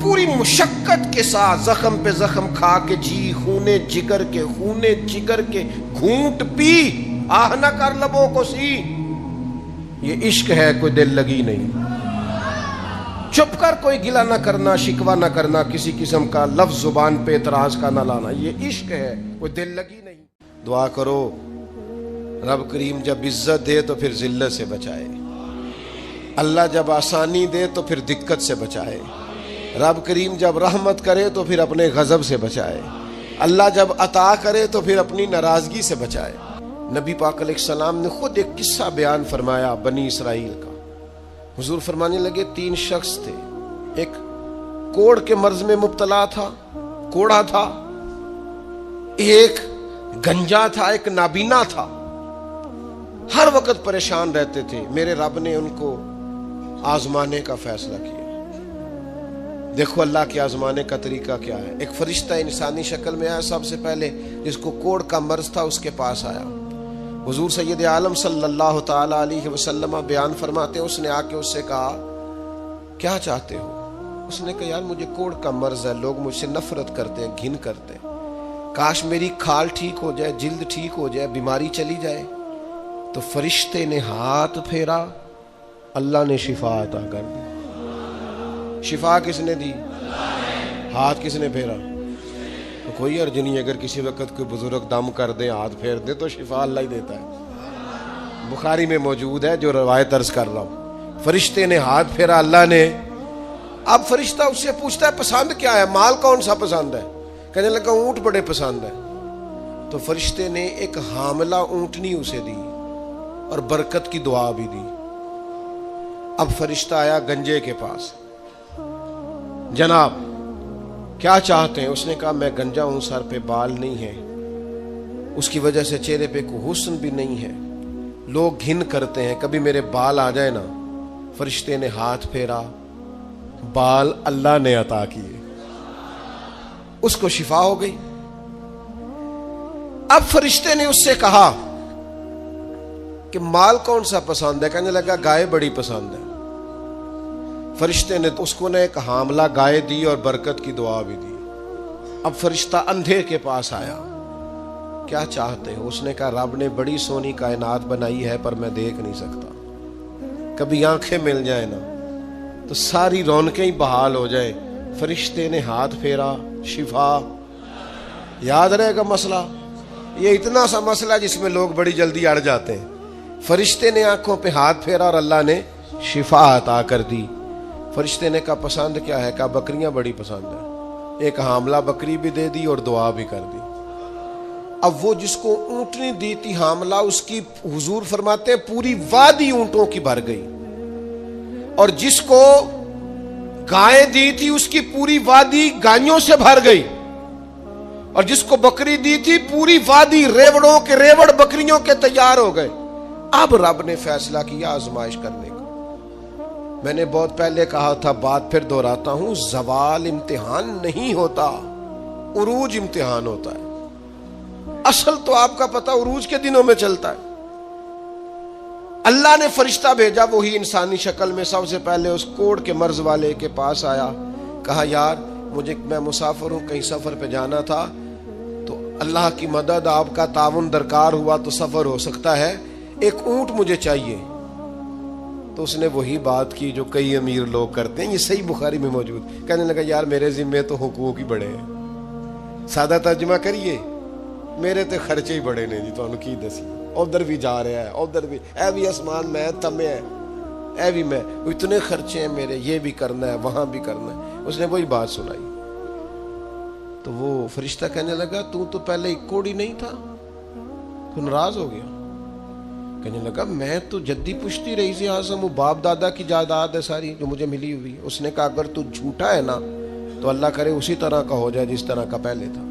پوری مشقت کے ساتھ زخم پہ زخم کھا کے جی خونے جگر کے گھونٹ پی آہ نہ کر لبوں کو سی، یہ عشق ہے، کوئی دل لگی نہیں۔ چپ کر کوئی گلہ نہ کرنا، شکوہ نہ کرنا، کسی قسم کا لفظ زبان پہ اعتراض کا نہ لانا، یہ عشق ہے، کوئی دل لگی نہیں۔ دعا کرو رب کریم جب عزت دے تو پھر ذلت سے بچائے، اللہ جب آسانی دے تو پھر دقت سے بچائے، رب کریم جب رحمت کرے تو پھر اپنے غضب سے بچائے، اللہ جب عطا کرے تو پھر اپنی ناراضگی سے بچائے۔ نبی پاک علیہ السلام نے خود ایک قصہ بیان فرمایا بنی اسرائیل کا۔ حضور فرمانے لگے 3 شخص تھے، ایک کوڑ کے مرض میں مبتلا تھا، کوڑا تھا، ایک گنجا تھا، ایک نابینا تھا، ہر وقت پریشان رہتے تھے۔ میرے رب نے ان کو آزمانے کا فیصلہ کیا۔ دیکھو اللہ کے آزمانے کا طریقہ کیا ہے۔ ایک فرشتہ انسانی شکل میں آیا سب سے پہلے، جس کو کوڑ کا مرض تھا، اس کے پاس آیا۔ حضور سید عالم صلی اللہ تعالی علیہ وسلم بیان فرماتے ہیں، اس نے آ کے اس سے کہا کیا چاہتے ہو؟ اس نے کہا یار مجھے کوڑ کا مرض ہے، لوگ مجھ سے نفرت کرتے ہیں، گھن کرتے ہیں، کاش میری کھال ٹھیک ہو جائے، جلد ٹھیک ہو جائے، بیماری چلی جائے۔ تو فرشتے نے ہاتھ پھیرا، اللہ نے شفا عطا کر دی۔ شفا کس نے دی؟ ہاتھ کس نے پھیرا؟ تو کوئی عرض نہیں، اگر کسی وقت کوئی بزرگ دم کر دے، ہاتھ پھیر دے تو شفا اللہ ہی دیتا ہے۔ بخاری میں موجود ہے جو روایت عرض کر رہا ہوں. فرشتے نے ہاتھ پھیرا, اللہ نے. اب فرشتہ اس سے پوچھتا ہے پسند کیا ہے, مال کون سا پسند ہے؟ کہنے لگا اونٹ بڑے پسند ہے. تو فرشتے نے ایک حاملہ اونٹنی اسے دی اور برکت کی دعا بھی دی. اب فرشتہ آیا گنجے کے پاس, جناب کیا چاہتے ہیں؟ اس نے کہا میں گنجا ہوں, سر پہ بال نہیں ہے, اس کی وجہ سے چہرے پہ کوئی حسن بھی نہیں ہے, لوگ گھن کرتے ہیں, کبھی میرے بال آ جائے نا. فرشتے نے ہاتھ پھیرا, بال اللہ نے عطا کیے, اس کو شفا ہو گئی. اب فرشتے نے اس سے کہا کہ مال کون سا پسند ہے؟ کہنے لگا گائے بڑی پسند ہے. فرشتے نے اس کو ایک حاملہ گائے دی اور برکت کی دعا بھی دی. اب فرشتہ اندھے کے پاس آیا, کیا چاہتے ہیں؟ اس نے کہا رب نے بڑی سونی کائنات بنائی ہے پر میں دیکھ نہیں سکتا, کبھی آنکھیں مل جائیں نا تو ساری رونقیں ہی بحال ہو جائیں. فرشتے نے ہاتھ پھیرا, شفا. یاد رہے گا مسئلہ, یہ اتنا سا مسئلہ جس میں لوگ بڑی جلدی اڑ جاتے ہیں. فرشتے نے آنکھوں پہ ہاتھ پھیرا اور اللہ نے شفا عطا کر دی. فرشتے نے کہا پسند کیا ہے؟ کہا بکریاں بڑی پسند ہے. ایک حاملہ بکری بھی دے دی اور دعا بھی کر دی. اب وہ جس کو اونٹنی دی تھی حاملہ, اس کی حضور فرماتے ہیں پوری وادی اونٹوں کی بھر گئی, اور جس کو گائے دی تھی اس کی پوری وادی گائیوں سے بھر گئی, اور جس کو بکری دی تھی پوری وادی ریوڑوں کے ریوڑ بکریوں کے تیار ہو گئے. اب رب نے فیصلہ کیا آزمائش کرنے کا. میں نے بہت پہلے کہا تھا, بات پھر دہراتا ہوں, زوال امتحان نہیں ہوتا, عروج امتحان ہوتا ہے. اصل تو آپ کا پتہ عروج کے دنوں میں چلتا ہے. اللہ نے فرشتہ بھیجا, وہی انسانی شکل میں, سب سے پہلے اس کوڑ کے مرض والے کے پاس آیا. کہا یار میں مسافر ہوں, کہیں سفر پہ جانا تھا, تو اللہ کی مدد آپ کا تعاون درکار ہوا تو سفر ہو سکتا ہے, ایک اونٹ مجھے چاہیے. تو اس نے وہی بات کی جو کئی امیر لوگ کرتے ہیں, یہ صحیح بخاری میں موجود. کہنے لگا یار میرے ذمے تو حقوق ہی بڑے ہیں, سادہ ترجمہ کریے, میرے تے خرچے ہی بڑے نے جی, تو کی دسی ادھر بھی جا رہا ہے, ادھر بھی, اے بھی آسمان میں تمے ہے, اے بھی میں, اتنے خرچے ہیں میرے, یہ بھی کرنا ہے وہاں بھی کرنا ہے. اس نے وہی بات سنائی. تو وہ فرشتہ کہنے لگا تو پہلے ایک کوڑی نہیں تھا, تو ناراض ہو گیا. کہنے لگا میں تو جدی پشتی رئیس اعظم ہوں, باپ دادا کی جائیداد ہے ساری جو مجھے ملی ہوئی. اس نے کہا اگر تو جھوٹا ہے نا تو اللہ کرے اسی طرح کا ہو جائے جس طرح کا پہلے تھا.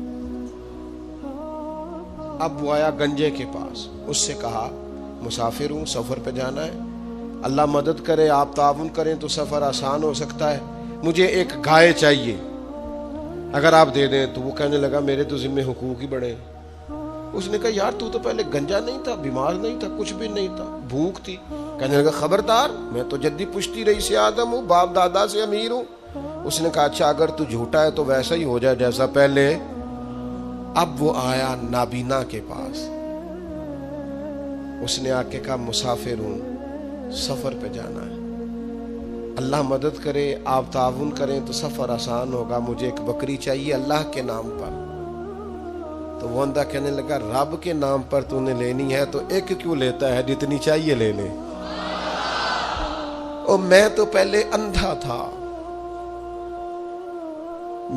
اب وہ آیا گنجے کے پاس, اس سے کہا مسافر ہوں, سفر پہ جانا ہے, اللہ مدد کرے آپ تعاون کریں تو سفر آسان ہو سکتا ہے, مجھے ایک گائے چاہیے, اگر آپ دے دیں تو. وہ کہنے لگا میرے تو ذمہ حقوق ہی بڑے ہیں. اس نے کہا یار تو پہلے گنجا نہیں تھا, بیمار نہیں تھا, کچھ بھی نہیں تھا, بھوک تھی. کہنے لگا خبردار, میں تو جدی پشتی رئیس آدم ہوں, باپ دادا سے امیر ہوں. اس نے کہا اچھا اگر تو جھوٹا ہے تو ویسا ہی ہو جائے جیسا پہلے. اب وہ آیا نابینا کے پاس, اس نے آ کے کہا مسافر ہوں, سفر پہ جانا ہے, اللہ مدد کرے آپ تعاون کریں تو سفر آسان ہوگا, مجھے ایک بکری چاہیے اللہ کے نام پر. تو وہ اندھا کہنے لگا رب کے نام پر تو نے لینی ہے تو ایک کیوں لیتا ہے, جتنی چاہیے لے لے. اور میں تو پہلے اندھا تھا,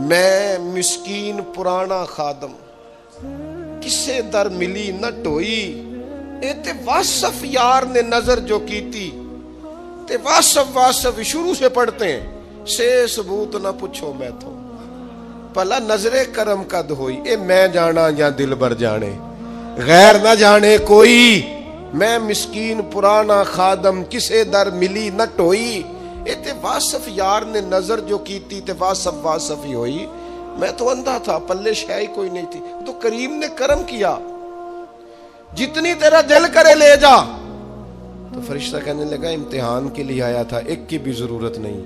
میں مسکین پرانا خادم, کسے در ملی نہ ٹوئی, اے تے واصف یار نے نظر جو کی تھی, تے واصف شروع سے پڑھتے ہیں, سے ثبوت نہ پوچھو میں تو, پلا نظر کرم قد ہوئی, اے میں جانا یا دل بر جانے, غیر نہ جانے کوئی, میں مسکین پرانا خادم کسے در ملی نہ ٹوئی, اے تے واصف یار نے نظر جو کی تھی, تے واصف ہی ہوئی. میں تو اندھا تھا, پلے شے ہی کوئی نہیں تھی, تو کریم نے کرم کیا, جتنی تیرا دل کرے لے جا. تو فرشتہ کہنے لگا امتحان کے لیے آیا تھا, ایک کی بھی ضرورت نہیں,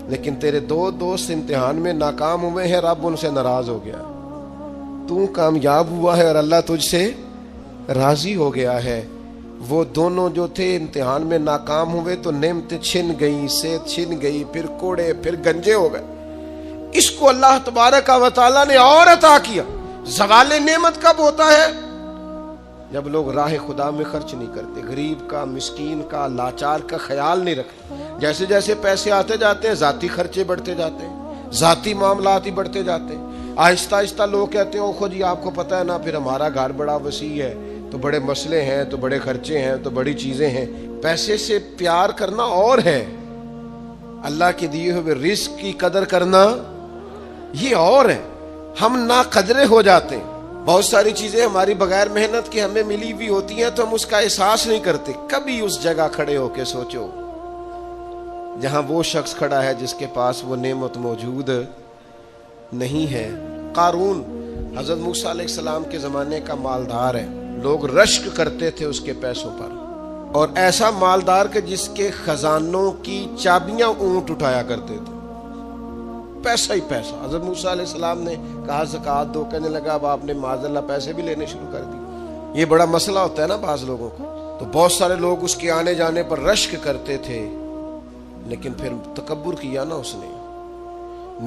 لیکن تیرے دو دوست امتحان میں ناکام ہوئے ہیں, رب ان سے ناراض ہو گیا, تو کامیاب ہوا ہے اور اللہ تجھ سے راضی ہو گیا ہے. وہ دونوں جو تھے امتحان میں ناکام ہوئے تو نعمتیں چھن گئیں, صحت چھن گئی, پھر کوڑے, پھر گنجے ہو گئے. اس کو اللہ تبارک و تعالیٰ نے اور عطا کیا. زوال نعمت کب ہوتا ہے؟ جب لوگ راہ خدا میں خرچ نہیں کرتے، غریب کا، مسکین کا، لاچار کا خیال نہیں رکھتے، جیسے جیسے پیسے آتے جاتے ہیں ذاتی خرچے بڑھتے جاتے ہیں، ذاتی معاملات ہی بڑھتے جاتے ہیں، آہستہ آہستہ لوگ کہتے ہیں خود جی آپ کو پتہ ہے نا، پھر ہمارا گھر بڑا وسیع ہے تو بڑے مسئلے ہیں، تو بڑے خرچے ہیں، تو بڑی چیزیں ہیں۔ پیسے سے پیار کرنا اور ہے، اللہ کے دیے ہوئے رزق کی قدر کرنا یہ اور ہے۔ ہم ناقدرے ہو جاتے ہیں، بہت ساری چیزیں ہماری بغیر محنت کے ہمیں ملی ہوئی ہوتی ہیں تو ہم اس کا احساس نہیں کرتے۔ کبھی اس جگہ کھڑے ہو کے سوچو جہاں وہ شخص کھڑا ہے جس کے پاس وہ نعمت موجود نہیں ہے۔ قارون حضرت موسیٰ علیہ السلام کے زمانے کا مالدار ہے، لوگ رشک کرتے تھے اس کے پیسوں پر، اور ایسا مالدار کہ جس کے خزانوں کی چابیاں اونٹ اٹھایا کرتے تھے، پیسہ ہی پیسہ۔ حضرت موسیٰ علیہ السلام نے کہا زکوٰۃ دو، کہنے لگا اب آپ نے معاذ اللہ پیسے بھی لینے شروع کر دی۔ یہ بڑا مسئلہ ہوتا ہے نا بعض لوگوں کو، تو بہت سارے لوگ اس کے آنے جانے پر رشک کرتے تھے، لیکن پھر تکبر کیا نا، اس نے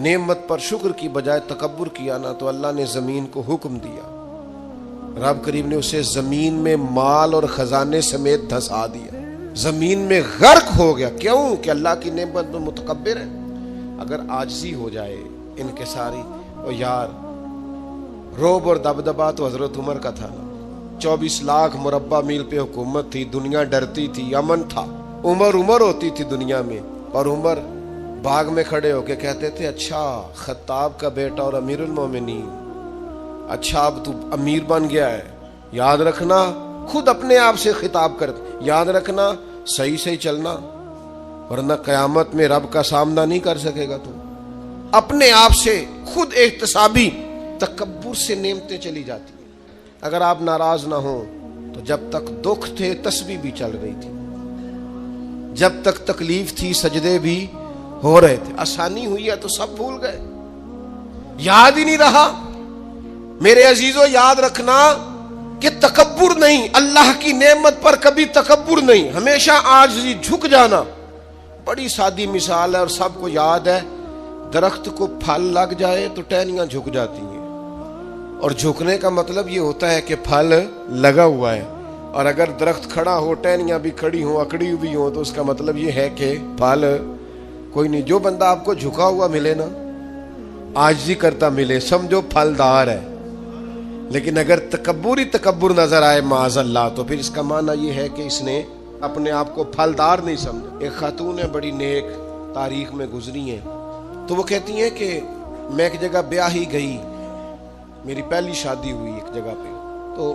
نعمت پر شکر کی بجائے تکبر کیا نا، تو اللہ نے زمین کو حکم دیا، رب کریم نے اسے زمین میں مال اور خزانے سمیت دھسا دیا، زمین میں غرق ہو گیا۔ کیوں؟ کہ اللہ کی نعمت میں متکبر ہے۔ اگر عاجزی ہو جائے انکساری، او یار روب اور دبدبا تو حضرت عمر کا تھا نا، 24 لاکھ مربع میل پہ حکومت تھی، دنیا ڈرتی تھی، امن تھا، عمر ہوتی تھی دنیا میں، اور عمر باغ میں کھڑے ہو کے کہتے تھے اچھا خطاب کا بیٹا اور امیر المومنین، اچھا اب تو امیر بن گیا ہے، یاد رکھنا، خود اپنے آپ سے خطاب کر، یاد رکھنا صحیح چلنا ورنہ قیامت میں رب کا سامنا نہیں کر سکے گا۔ تو اپنے آپ سے خود احتسابی تکبر سے نعمتیں چلی جاتی ہیں۔ اگر آپ ناراض نہ ہوں تو جب تک دکھ تھے تسبیح بھی چل رہی تھی، جب تک تکلیف تھی سجدے بھی ہو رہے تھے، آسانی ہوئی ہے تو سب بھول گئے، یاد ہی نہیں رہا۔ میرے عزیزو یاد رکھنا کہ تکبر نہیں، اللہ کی نعمت پر کبھی تکبر نہیں، ہمیشہ عاجزی، جھک جانا۔ بڑی سادی مثال ہے اور سب کو یاد ہے، درخت کو پھل لگ جائے تو ٹہنیاں جھک جاتی ہیں، اور جھکنے کا مطلب یہ ہوتا ہے کہ پھل لگا ہوا ہے، اور اگر درخت کھڑا ہو، ٹہنیاں بھی کھڑی ہوں، اکڑی ہوئی ہوں، تو اس کا مطلب یہ ہے کہ پھل کوئی نہیں۔ جو بندہ آپ کو جھکا ہوا ملے نا، عاجزی کرتا ملے، سمجھو پھلدار ہے۔ لیکن اگر تکبر نظر آئے معاذ اللہ، تو پھر اس کا معنی یہ ہے کہ اس نے اپنے آپ کو پھلدار نہیں سمجھا۔ ایک خاتون ہے بڑی نیک، تاریخ میں گزری ہیں، تو وہ کہتی ہیں کہ میں ایک جگہ بیاہ ہی گئی، میری پہلی شادی ہوئی ایک جگہ پہ، تو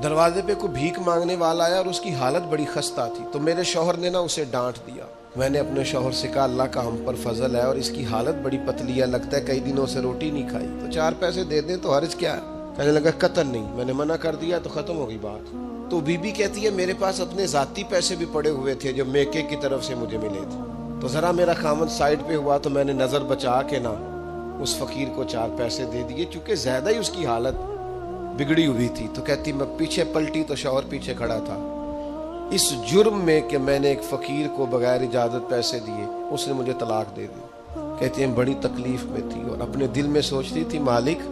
دروازے پہ کوئی بھیک مانگنے والا آیا اور اس کی حالت بڑی خستہ تھی، تو میرے شوہر نے نا اسے ڈانٹ دیا۔ میں نے اپنے شوہر سے کہا اللہ کا ہم پر فضل ہے اور اس کی حالت بڑی پتلی ہے، لگتا ہے کئی دنوں سے روٹی نہیں کھائی، تو 4 پیسے دے دیں تو حرج کیا ہے؟ کہنے لگا قطن نہیں، میں نے منع کر دیا تو ختم ہو گئی بات۔ تو بی بی کہتی ہے میرے پاس اپنے ذاتی پیسے بھی پڑے ہوئے تھے جو میکے کی طرف سے مجھے ملے تھے، تو ذرا میرا خامن سائڈ پہ ہوا تو میں نے نظر بچا کے نا اس فقیر کو 4 پیسے دے دیے، چونکہ زیادہ ہی اس کی حالت بگڑی ہوئی تھی۔ تو کہتی میں پیچھے پلٹی تو شوہر پیچھے کھڑا تھا، اس جرم میں کہ میں نے ایک فقیر کو بغیر اجازت پیسے دیے، اس نے مجھے طلاق دے دی۔ کہتی ہیں بڑی تکلیف میں تھی اور اپنے دل میں سوچتی تھی مالک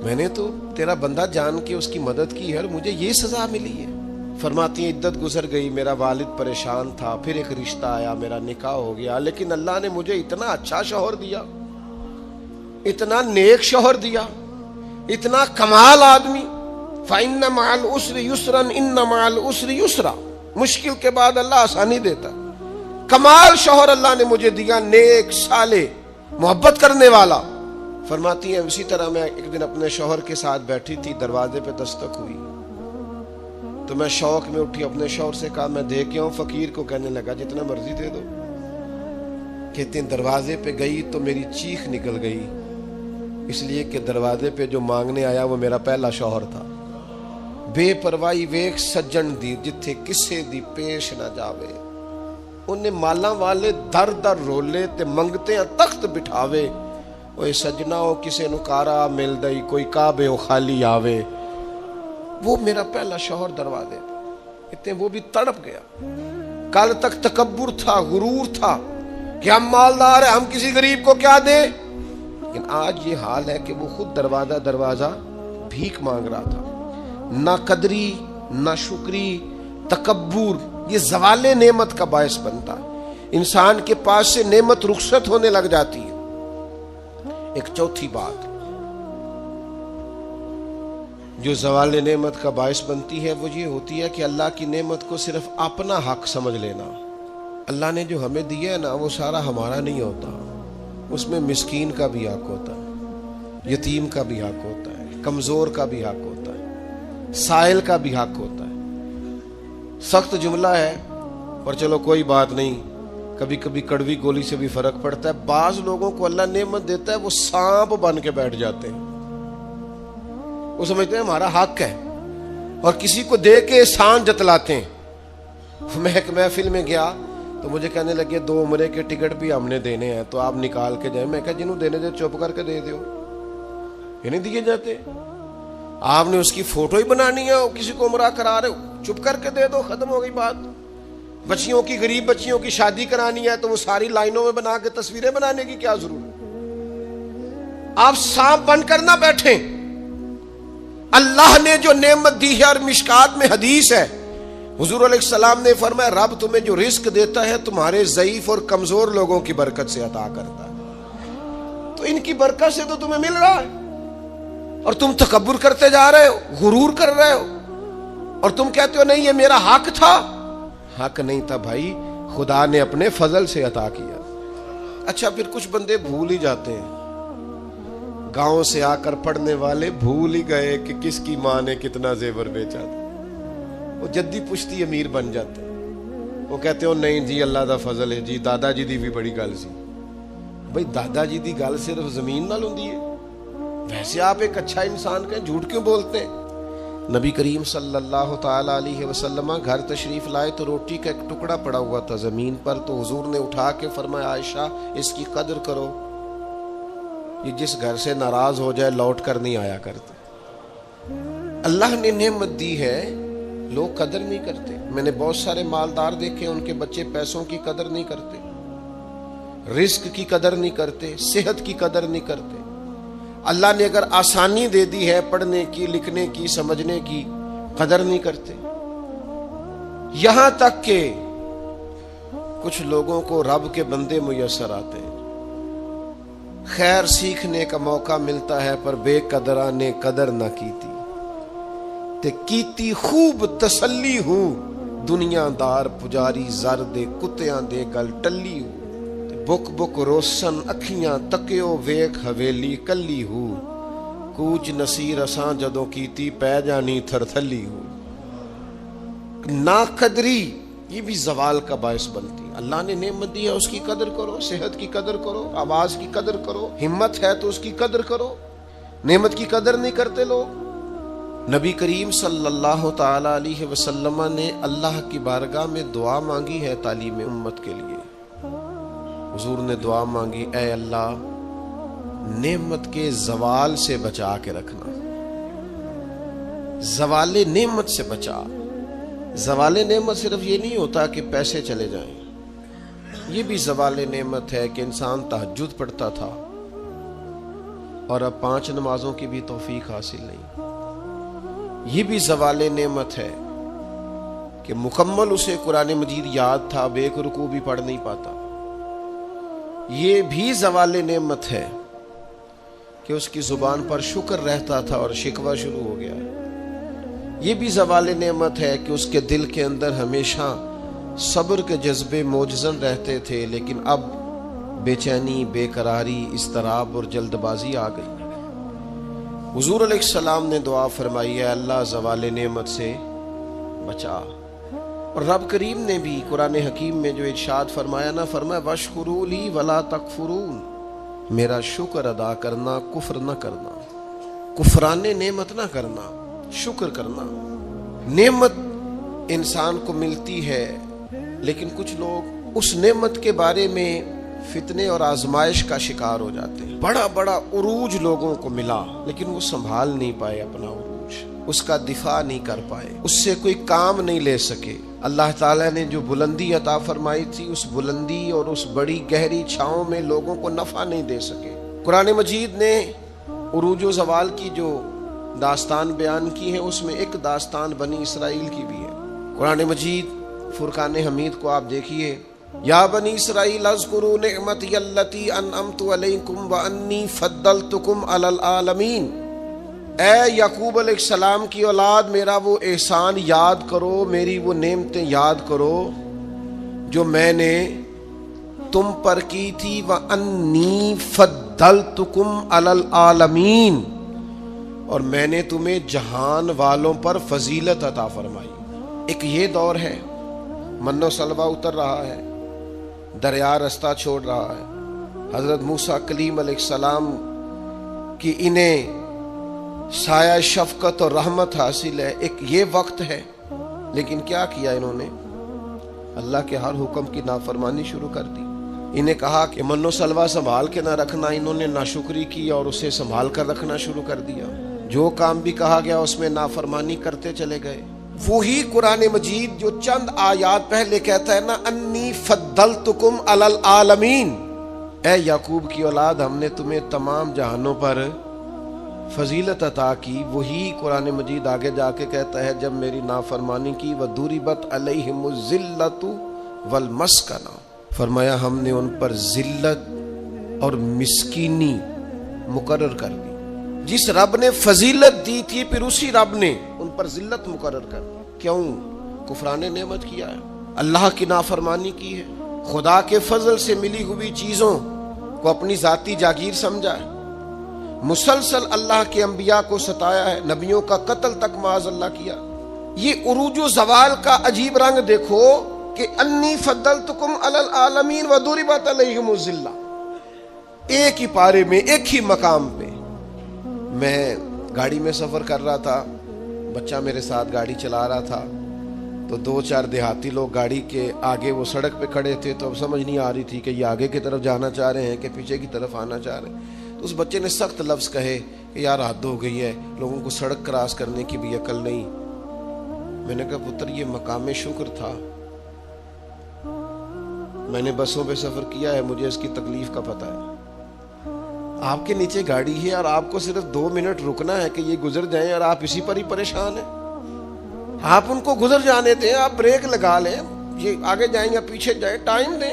میں نے تو تیرا بندہ جان کے اس کی مدد کی ہے اور مجھے یہ سزا ملی ہے۔ فرماتی ہیں عدت گزر گئی، میرا والد پریشان تھا، پھر ایک رشتہ آیا، میرا نکاح ہو گیا، لیکن اللہ نے مجھے اتنا اچھا شوہر دیا، اتنا نیک شوہر دیا، اتنا کمال آدمی۔ فَإِنَّ مَعَ الْعُسْرِ يُسْرًا إِنَّ مَعَ الْعُسْرِ يُسْرًا، مشکل کے بعد اللہ آسانی دیتا۔ کمال شوہر اللہ نے مجھے دیا، نیک، صالح، محبت کرنے والا۔ فرماتی ہیں اسی طرح میں ایک دن اپنے شوہر کے ساتھ بیٹھی تھی، دروازے پہ دستک ہوئی تو میں شوق میں اٹھی، اپنے شوہر سے کہا میں دے کے آؤں فقیر کو؟ کہنے لگا جتنا مرضی دے دو۔ کہتے ہیں دروازے پہ گئی تو میری چیخ نکل گئی، اس لیے کہ دروازے پہ جو مانگنے آیا وہ میرا پہلا شوہر تھا۔ بے پرواہی ویک سجن دی جتھے کسے دی پیش نہ جاوے، انہیں مالاں والے در در رولے تے منگتے ہیں تخت بٹھاوے، اوے سجنا ہو کسے نو کارا مل دئی، کوئی کعبے ہو خالی آوے۔ وہ میرا پہلا شوہر دروازے پہ، اتنے وہ بھی تڑپ گیا۔ کل تک تکبر تھا، غرور تھا کہ ہم مالدار ہیں، ہم کسی غریب کو کیا دیں، لیکن آج یہ حال ہے کہ وہ خود دروازہ بھیک مانگ رہا تھا۔ نہ قدری، ناشکری، تکبر، یہ زوال نعمت کا باعث بنتا، انسان کے پاس سے نعمت رخصت ہونے لگ جاتی ہے۔ ایک چوتھی بات جو زوال نعمت کا باعث بنتی ہے وہ یہ ہوتی ہے کہ اللہ کی نعمت کو صرف اپنا حق سمجھ لینا۔ اللہ نے جو ہمیں دیا ہے نا وہ سارا ہمارا نہیں ہوتا، اس میں مسکین کا بھی حق ہوتا ہے، یتیم کا بھی حق ہوتا ہے، کمزور کا بھی حق ہوتا ہے، سائل کا بھی حق ہوتا ہے۔ سخت جملہ ہے اور چلو کوئی بات نہیں، کبھی کبھی کڑوی گولی سے بھی فرق پڑتا ہے۔ بعض لوگوں کو اللہ نعمت دیتا ہے وہ سانپ بن کے بیٹھ جاتے ہیں، وہ سمجھتے ہیں ہمارا حق ہے اور کسی کو دے کے احسان جتلاتے ہیں۔ میں ایک محفل میں گیا تو مجھے کہنے لگے 2 عمرے کے ٹکٹ بھی ہم نے دینے ہیں تو آپ نکال کے جائیں۔ میں کہا جنہوں دینے دے چپ کر کے دے دیو، یہ نہیں دیے جاتے۔ آپ نے اس کی فوٹو ہی بنانی ہے، کسی کو عمرہ کرا رہے ہو چپ کر کے دے دو، ختم ہو گئی بات۔ بچیوں کی، غریب بچیوں کی شادی کرانی ہے تو وہ ساری لائنوں میں بنا کے تصویریں بنانے کی کیا ضرورت؟ آپ سانپ بن کر نہ بیٹھیں۔ اللہ نے جو نعمت دی ہے، اور مشکات میں حدیث ہے حضور علیہ السلام نے فرمایا رب تمہیں جو رزق دیتا ہے تمہارے ضعیف اور کمزور لوگوں کی برکت سے عطا کرتا ہے، تو ان کی برکت سے تو تمہیں مل رہا ہے اور تم تکبر کرتے جا رہے ہو، غرور کر رہے ہو، اور تم کہتے ہو نہیں یہ میرا حق تھا۔ حق نہیں تھا بھائی، خدا نے اپنے فضل سے عطا کیا۔ اچھا پھر کچھ بندے بھول ہی جاتے ہیں، گاؤں سے آ کر پڑھنے والے بھول ہی گئے کہ کس کی ماں نے کتنا زیور بیچا تھا، وہ جدی پشتی امیر بن جاتے ہیں۔ وہ کہتے ہو نہیں جی اللہ دا فضل ہے جی، دادا جی دی بھی بڑی گل سی۔ بھائی دادا جی دی گل صرف زمین نال ہوندی ہے؟ ویسے آپ ایک اچھا انسان کہیں، جھوٹ کیوں بولتے ہیں؟ نبی کریم صلی اللہ تعالی علیہ وسلم گھر تشریف لائے تو روٹی کا ایک ٹکڑا پڑا ہوا تھا زمین پر، تو حضور نے اٹھا کے فرمایا عائشہ اس کی قدر کرو، یہ جس گھر سے ناراض ہو جائے لوٹ کر نہیں آیا کرتے۔ اللہ نے نعمت دی ہے، لوگ قدر نہیں کرتے۔ میں نے بہت سارے مالدار دیکھے ان کے بچے پیسوں کی قدر نہیں کرتے، رزق کی قدر نہیں کرتے، صحت کی قدر نہیں کرتے۔ اللہ نے اگر آسانی دے دی ہے پڑھنے کی، لکھنے کی، سمجھنے کی، قدر نہیں کرتے۔ یہاں تک کہ کچھ لوگوں کو رب کے بندے میسر آتے ہیں، خیر سیکھنے کا موقع ملتا ہے پر بے قدرہ نے قدر نہ کیتی تے کیتی خوب تسلی ہوں، دنیا دار پجاری زر دے کتیاں دے گل ٹلی ہوں، بک بک روشن اکھیاں تکیو ویک حویلی کلی ہو، کوچ نصیر اساں جدوں کیتی پہ جانی تھر تھلی ہو۔ ناقدری یہ بھی زوال کا باعث بنتی۔ اللہ نے نعمت دی ہے اس کی قدر کرو، صحت کی قدر کرو، آواز کی قدر کرو، ہمت ہے تو اس کی قدر کرو۔ نعمت کی قدر نہیں کرتے لوگ۔ نبی کریم صلی اللہ تعالی علیہ وسلم نے اللہ کی بارگاہ میں دعا مانگی ہے تعلیم امت کے لیے۔ حضور نے دعا مانگی اے اللہ نعمت کے زوال سے بچا کے رکھنا، زوال نعمت سے بچا۔ زوال نعمت صرف یہ نہیں ہوتا کہ پیسے چلے جائیں، یہ بھی زوال نعمت ہے کہ انسان تہجد پڑھتا تھا اور اب 5 نمازوں کی بھی توفیق حاصل نہیں۔ یہ بھی زوال نعمت ہے کہ مکمل اسے قرآن مجید یاد تھا، اب ایک رکوع بھی پڑھ نہیں پاتا۔ یہ بھی زوال نعمت ہے کہ اس کی زبان پر شکر رہتا تھا اور شکوہ شروع ہو گیا۔ یہ بھی زوال نعمت ہے کہ اس کے دل کے اندر ہمیشہ صبر کے جذبے موجزن رہتے تھے، لیکن اب بے چینی، بے قراری، اضطراب اور جلد بازی آ گئی۔ حضور علیہ السلام نے دعا فرمائی ہے اللہ زوال نعمت سے بچا۔ اور رب کریم نے بھی قرآن حکیم میں جو ارشاد فرمایا نا، فرمایا وَاشْكُرُوا لِي وَلَا تَكْفُرُونَ، میرا شکر ادا کرنا، کفر نہ کرنا، کفران نعمت نہ کرنا، شکر کرنا۔ نعمت انسان کو ملتی ہے لیکن کچھ لوگ اس نعمت کے بارے میں فتنے اور آزمائش کا شکار ہو جاتے ہیں۔ بڑا بڑا عروج لوگوں کو ملا لیکن وہ سنبھال نہیں پائے اپنا عروج، اس کا دفاع نہیں کر پائے، اس سے کوئی کام نہیں لے سکے۔ اللہ تعالیٰ نے جو بلندی عطا فرمائی تھی اس بلندی اور اس بڑی گہری چھاؤں میں لوگوں کو نفع نہیں دے سکے۔ قرآن مجید نے عروج و زوال کی جو داستان بیان کی ہے، اس میں ایک داستان بنی اسرائیل کی بھی ہے۔ قرآن مجید فرقان حمید کو آپ دیکھیے، یا بنی اسرائیل اذکروا نعمتی التی انعمت علیکم وانی فضلتکم علی العالمین، اے یعقوب علیہ السلام کی اولاد میرا وہ احسان یاد کرو، میری وہ نعمتیں یاد کرو جو میں نے تم پر کی تھی، وانی فضلتکم علی العالمین، اور میں نے تمہیں جہان والوں پر فضیلت عطا فرمائی۔ ایک یہ دور ہے، من و سلوہ اتر رہا ہے، دریا رستہ چھوڑ رہا ہے، حضرت موسیٰ کلیم علیہ السلام کی انہیں سایہ شفقت اور رحمت حاصل ہے، ایک یہ وقت ہے، لیکن کیا کیا انہوں نے؟ اللہ کے ہر حکم کی نافرمانی شروع کر دی۔ انہیں کہا کہ من و سلوہ سنبھال کے نہ رکھنا، انہوں نے ناشکری کی اور اسے سنبھال کر رکھنا شروع کر دیا۔ جو کام بھی کہا گیا اس میں نافرمانی کرتے چلے گئے۔ وہی قرآن مجید جو چند آیات پہلے کہتا ہے نا، انی فضلتکم علی العالمین، اے یعقوب کی اولاد ہم نے تمہیں تمام جہانوں پر فضیلت عطا کی، وہی قرآن مجید آگے جا کے کہتا ہے جب میری نافرمانی کی، وَضُرِبَتْ عَلَيْهِمُ الذِّلَّةُ وَالْمَسْكَنَةُ، فرمایا ہم نے ان پر ذلت اور مسکینی مقرر کر دی۔ جس رب نے فضیلت دی تھی پھر اسی رب نے ان پر ذلت مقرر کر دی۔ کیوں؟ کفران نعمت کیا ہے، اللہ کی نافرمانی کی ہے، خدا کے فضل سے ملی ہوئی چیزوں کو اپنی ذاتی جاگیر سمجھا ہے، مسلسل اللہ کے انبیاء کو ستایا ہے، نبیوں کا قتل تک معاذ اللہ کیا۔ یہ عروج و زوال کا عجیب رنگ دیکھو کہ انی فضلتکم علی العالمین وضربت علیہم الذلہ، ایک ہی پارے میں، ایک ہی مقام پہ۔ میں گاڑی میں سفر کر رہا تھا، بچہ میرے ساتھ گاڑی چلا رہا تھا، تو دو چار دیہاتی لوگ گاڑی کے آگے وہ سڑک پہ کھڑے تھے، تو اب سمجھ نہیں آ رہی تھی کہ یہ آگے کی طرف جانا چاہ رہے ہیں کہ پیچھے کی طرف آنا چاہ رہے ہیں۔ تو اس بچے نے سخت لفظ کہے کہ یار حد ہو گئی ہے، لوگوں کو سڑک کراس کرنے کی بھی عقل نہیں۔ میں نے کہا پتر یہ مقام شکر تھا، میں نے بسوں پہ سفر کیا ہے، مجھے اس کی تکلیف کا پتہ ہے۔ آپ کے نیچے گاڑی ہے اور آپ کو صرف 2 منٹ رکنا ہے کہ یہ گزر جائیں اور آپ اسی پر ہی پریشان ہیں۔ آپ ان کو گزر جانے دیں، آپ بریک لگا لیں، یہ آگے جائیں یا پیچھے جائیں، ٹائم دیں،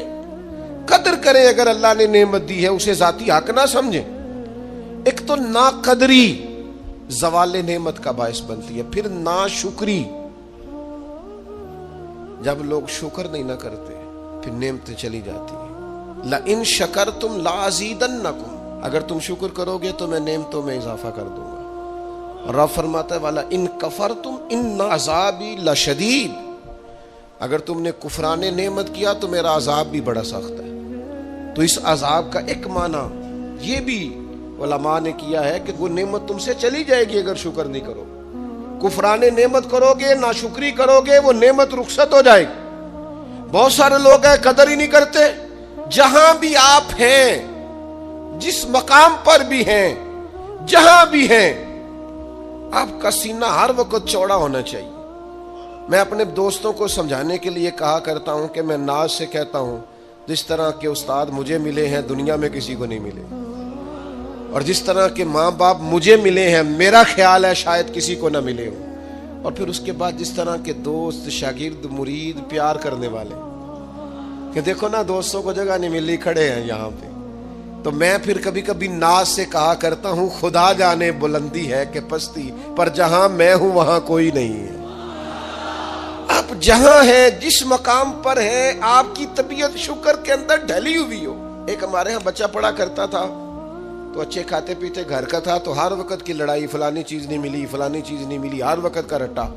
قدر کریں۔ اگر اللہ نے نعمت دی ہے اسے ذاتی حق نہ سمجھیں۔ ایک تو ناقدری زوال نعمت کا باعث بنتی ہے، پھر ناشکری، جب لوگ شکر نہیں نہ کرتے پھر نعمتیں چلی جاتی ہیں۔ لَإِن شَكَرْتُمْ لَأَزِيدَنَّكُمْ، اگر تم شکر کرو گے تو میں نعمتوں میں اضافہ کر دوں گا۔ اور رب فرماتا ہے وَلَئِن كَفَرْتُمْ إِنَّ عَذَابِي لَشَدِيدٌ، اگر تم نے کفران نعمت کیا تو میرا عذاب بھی بڑا سخت ہے۔ تو اس عذاب کا ایک معنی یہ بھی علماء نے کیا ہے کہ وہ نعمت تم سے چلی جائے گی اگر شکر نہیں کرو۔ کفران نعمت کرو گے، ناشکری کرو گے، وہ نعمت رخصت ہو جائے گی۔ بہت سارے لوگ ہیں قدر ہی نہیں کرتے۔ جہاں بھی آپ ہیں، جس مقام پر بھی ہیں، جہاں بھی ہیں، آپ کا سینہ ہر وقت چوڑا ہونا چاہیے۔ میں اپنے دوستوں کو سمجھانے کے لیے کہا کرتا ہوں کہ میں ناز سے کہتا ہوں جس طرح کے استاد مجھے ملے ہیں دنیا میں کسی کو نہیں ملے، اور جس طرح کے ماں باپ مجھے ملے ہیں میرا خیال ہے شاید کسی کو نہ ملے ہو، اور پھر اس کے بعد جس طرح کے دوست، شاگرد، مرید، پیار کرنے والے، کہ دیکھو نا دوستوں کو جگہ نہیں ملی، کھڑے ہیں یہاں پہ۔ تو میں پھر کبھی کبھی ناز سے کہا کرتا ہوں خدا جانے بلندی ہے کہ پستی، پر جہاں میں ہوں وہاں کوئی نہیں ہے۔ آپ جہاں ہیں، جس مقام پر ہیں، آپ کی طبیعت شکر کے اندر ڈھلی ہوئی ہو۔ ایک ہمارے ہاں بچہ پڑھا کرتا تھا، تو اچھے کھاتے پیتے گھر کا تھا، تو ہر وقت کی لڑائی، فلانی چیز نہیں ملی، فلانی چیز نہیں ملی، ہر وقت کا رٹا۔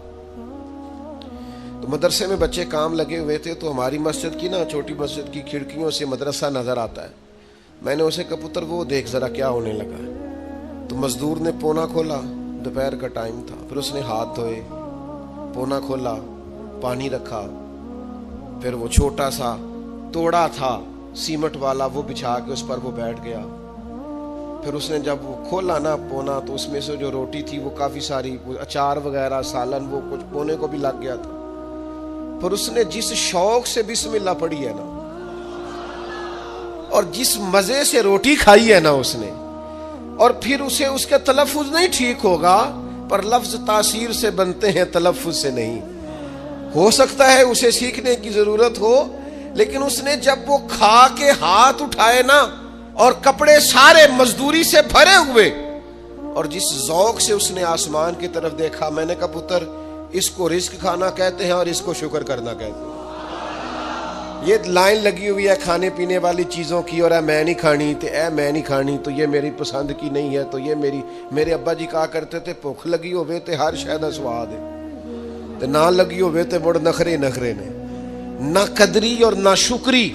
تو مدرسے میں بچے کام لگے ہوئے تھے، تو ہماری مسجد کی نا، چھوٹی مسجد کی کھڑکیوں سے مدرسہ نظر آتا ہے۔ میں نے اسے کہا پتر وہ دیکھ ذرا کیا ہونے لگا ہے۔ تو مزدور نے پونا کھولا، دوپہر کا ٹائم تھا، پھر اس نے ہاتھ دھوئے، پونا کھولا، پانی رکھا، پھر وہ چھوٹا سا توڑا تھا سیمٹ والا، وہ بچھا کے اس پر وہ بیٹھ گیا۔ پھر اس نے جب وہ کھولا نا پونا، تو اس میں سے جو روٹی تھی وہ کافی ساری، اچار وغیرہ، سالن، وہ کچھ پونے کو بھی لگ گیا تھا۔ پھر اس نے جس شوق سے بسم اللہ پڑھی ہے نا، اور جس مزے سے روٹی کھائی ہے نا اس نے، اور پھر اسے اس کا تلفظ نہیں ٹھیک ہوگا، پر لفظ تاثیر سے بنتے ہیں، تلفظ سے نہیں۔ ہو سکتا ہے اسے سیکھنے کی ضرورت ہو، لیکن اس نے جب وہ کھا کے ہاتھ اٹھائے نا اور کپڑے سارے مزدوری سے بھرے ہوئے، اور جس ذوق سے اس نے آسمان کی طرف دیکھا، میں نے کہا پتر اس کو رزق کھانا کہتے ہیں اور اس کو شکر کرنا کہتے ہیں۔ یہ لائن لگی ہوئی ہے کھانے پینے والی چیزوں کی، اور میں نہیں کھانی تو میں نہیں کھانی تو یہ میری پسند کی نہیں ہے، تو یہ میرے ابا جی کہا کرتے تھے بھوک لگی ہوئے تے ہر شے دا سواد ہے، تے نہ لگی ہوئے تے بڑ نخرے نے۔ نہ قدری اور نہ شکری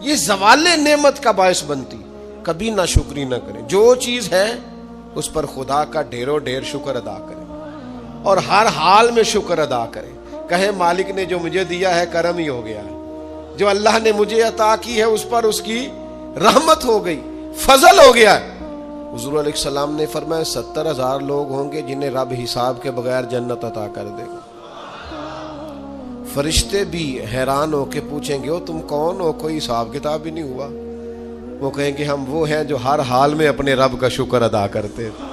یہ زوال نعمت کا باعث بنتی۔ کبھی نہ شکری نہ کریں، جو چیز ہے اس پر خدا کا ڈھیروں ڈھیر شکر ادا کریں، اور ہر حال میں شکر ادا کریں۔ کہیں مالک نے جو مجھے دیا ہے کرم ہی ہو گیا ہے، جو اللہ نے مجھے عطا کی ہے اس پر اس کی رحمت ہو گئی، فضل ہو گیا ہے۔ حضور علیہ السلام نے فرمایا 70,000 لوگ ہوں گے جنہیں رب حساب کے بغیر جنت عطا کر دے گا۔ فرشتے بھی حیران ہو کے پوچھیں گے تم کون ہو، کوئی حساب کتاب ہی نہیں ہوا۔ وہ کہیں گے ہم وہ ہیں جو ہر حال میں اپنے رب کا شکر ادا کرتے ہیں۔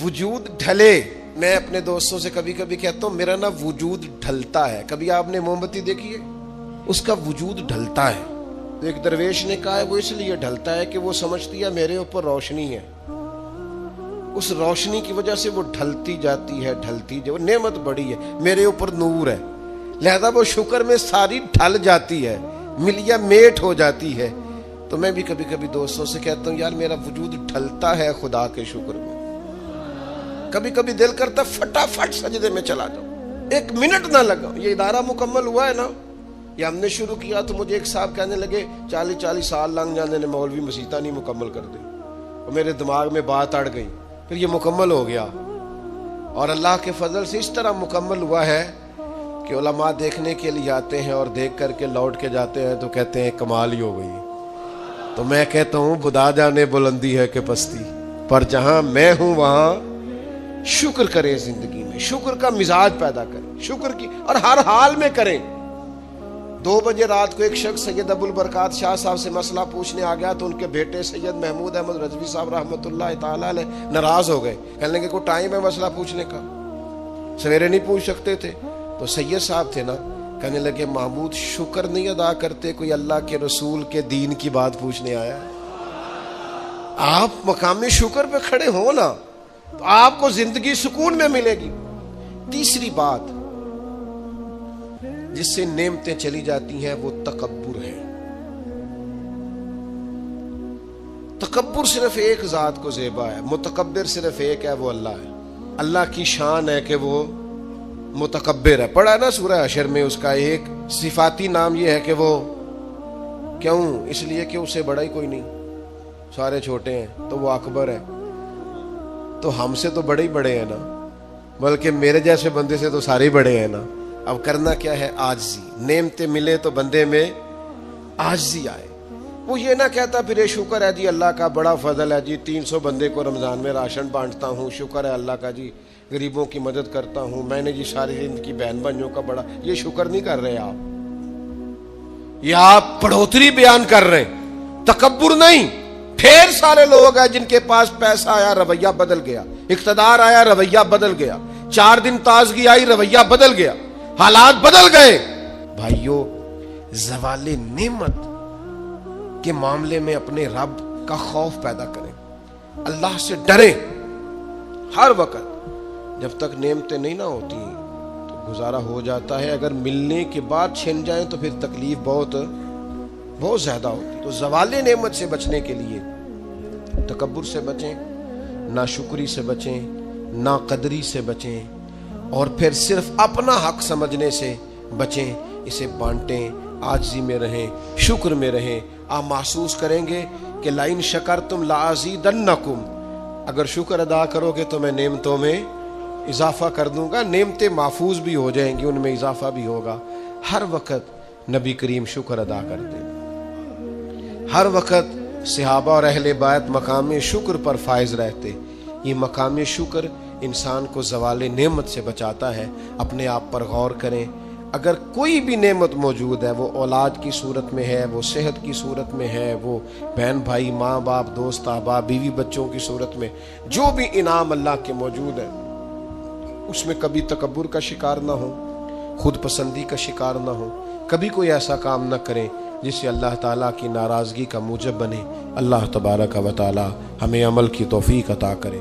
وجود ڈھلے، میں اپنے دوستوں سے کبھی کبھی کہتا ہوں میرا نا وجود ڈھلتا ہے۔ کبھی آپ نے موم بتی دیکھی ہے؟ اس کا وجود ڈھلتا ہے۔ ایک درویش نے کہا ہے وہ اس لیے ڈھلتا ہے کہ وہ سمجھتی ہے میرے اوپر روشنی ہے، اس روشنی کی وجہ سے وہ ڈھلتی جاتی ہے، وہ نعمت بڑی ہے، میرے اوپر نور ہے، لہذا وہ شکر میں ساری ڈھل جاتی ہے، ملیا میٹ ہو جاتی ہے۔ تو میں بھی کبھی کبھی دوستوں سے کہتا ہوں یار میرا وجود ڈھلتا ہے خدا کے شکر میں۔ کبھی کبھی دل کرتا فٹافٹ سجدے میں چلا جاؤں، 1 منٹ نہ لگا۔ یہ ادارہ مکمل ہوا ہے نا، یہ ہم نے شروع کیا تو مجھے ایک صاحب کہنے لگے 40 سال لنگ جانے نے مولوی مسیطہ نہیں مکمل کر دی، اور میرے دماغ میں بات اڑ گئی، پھر یہ مکمل ہو گیا، اور اللہ کے فضل سے اس طرح مکمل ہوا ہے کہ علماء دیکھنے کے لیے آتے ہیں اور دیکھ کر کے لوٹ کے جاتے ہیں تو کہتے ہیں کمال ہی ہو گئی۔ تو میں کہتا ہوں خدا جانے بلندی ہے کہ پستی، پر جہاں میں ہوں وہاں شکر کریں، زندگی میں شکر کا مزاج پیدا کریں، شکر کی، اور ہر حال میں کریں۔ 2 بجے رات کو ایک شخص سید ابو البرکات شاہ صاحب سے مسئلہ پوچھنے آ گیا تو ان کے بیٹے سید محمود احمد رضوی صاحب رحمۃ اللہ تعالی علیہ ناراض ہو گئے، کہنے لگے کوئی ٹائم ہے مسئلہ پوچھنے کا، سویرے نہیں پوچھ سکتے تھے؟ تو سید صاحب تھے نا، کہنے لگے محمود شکر نہیں ادا کرتے، کوئی اللہ کے رسول کے دین کی بات پوچھنے آیا، آپ مقام شکر پہ کھڑے ہو نا تو آپ کو زندگی سکون میں ملے گی۔ تیسری بات جس سے نعمتیں چلی جاتی ہیں وہ تکبر ہے۔ تکبر صرف ایک ذات کو زیبا ہے، متکبر صرف ایک ہے، وہ اللہ ہے۔ اللہ کی شان ہے کہ وہ متکبر ہے، پڑھا ہے نا سورہ حشر میں، اس کا ایک صفاتی نام یہ ہے کہ وہ کیوں، اس لیے کہ اسے بڑا ہی کوئی نہیں، سارے چھوٹے ہیں تو وہ اکبر ہے۔ تو ہم سے تو بڑے ہی بڑے ہیں نا، بلکہ میرے جیسے بندے سے تو سارے ہی بڑے ہیں نا۔ اب کرنا کیا ہے؟ عاجزی۔ نعمتیں ملے تو بندے میں عاجزی آئے، وہ یہ نہ کہتا پھر شکر ہے جی اللہ کا بڑا فضل ہے جی 300 بندے کو رمضان میں راشن بانٹتا ہوں، شکر ہے اللہ کا جی غریبوں کی مدد کرتا ہوں، میں نے جی ساری زندگی بہن بھائیوں کا بڑا، یہ شکر نہیں کر رہے آپ، یہ آپ بڑھوتری بیان کر رہے ہیں، تکبر نہیں۔ ڈھیر سارے لوگ ہیں جن کے پاس پیسہ آیا رویہ بدل گیا، اقتدار آیا رویہ بدل گیا، 4 دن تازگی آئی رویہ بدل گیا، حالات بدل گئے۔ بھائیو زوال نعمت کے معاملے میں اپنے رب کا خوف پیدا کریں، اللہ سے ڈریں ہر وقت۔ جب تک نعمتیں نہیں نہ ہوتی تو گزارا ہو جاتا ہے، اگر ملنے کے بعد چھن جائیں تو پھر تکلیف بہت زیادہ ہوتی۔ تو زوال نعمت سے بچنے کے لیے تکبر سے بچیں، ناشکری سے بچیں، ناقدری سے بچیں، اور پھر صرف اپنا حق سمجھنے سے بچیں، اسے بانٹیں، عاجزی میں رہیں، شکر میں رہیں۔ آپ محسوس کریں گے کہ لَئِن شَكَرْتُمْ لَأَزِيدَنَّكُمْ، اگر شکر ادا کرو گے تو میں نعمتوں میں اضافہ کر دوں گا، نعمتیں محفوظ بھی ہو جائیں گی، ان میں اضافہ بھی ہوگا۔ ہر وقت نبی کریم شکر ادا کرتے، ہر وقت صحابہ اور اہل بیت مقام شکر پر فائز رہتے۔ یہ مقام شکر انسان کو زوال نعمت سے بچاتا ہے۔ اپنے آپ پر غور کریں، اگر کوئی بھی نعمت موجود ہے، وہ اولاد کی صورت میں ہے، وہ صحت کی صورت میں ہے، وہ بہن بھائی ماں باپ دوست احباب بیوی بچوں کی صورت میں، جو بھی انعام اللہ کے موجود ہے، اس میں کبھی تکبر کا شکار نہ ہو، خود پسندی کا شکار نہ ہو، کبھی کوئی ایسا کام نہ کریں جس سے اللہ تعالیٰ کی ناراضگی کا موجب بنے۔ اللہ تبارک و تعالیٰ ہمیں عمل کی توفیق عطا کرے۔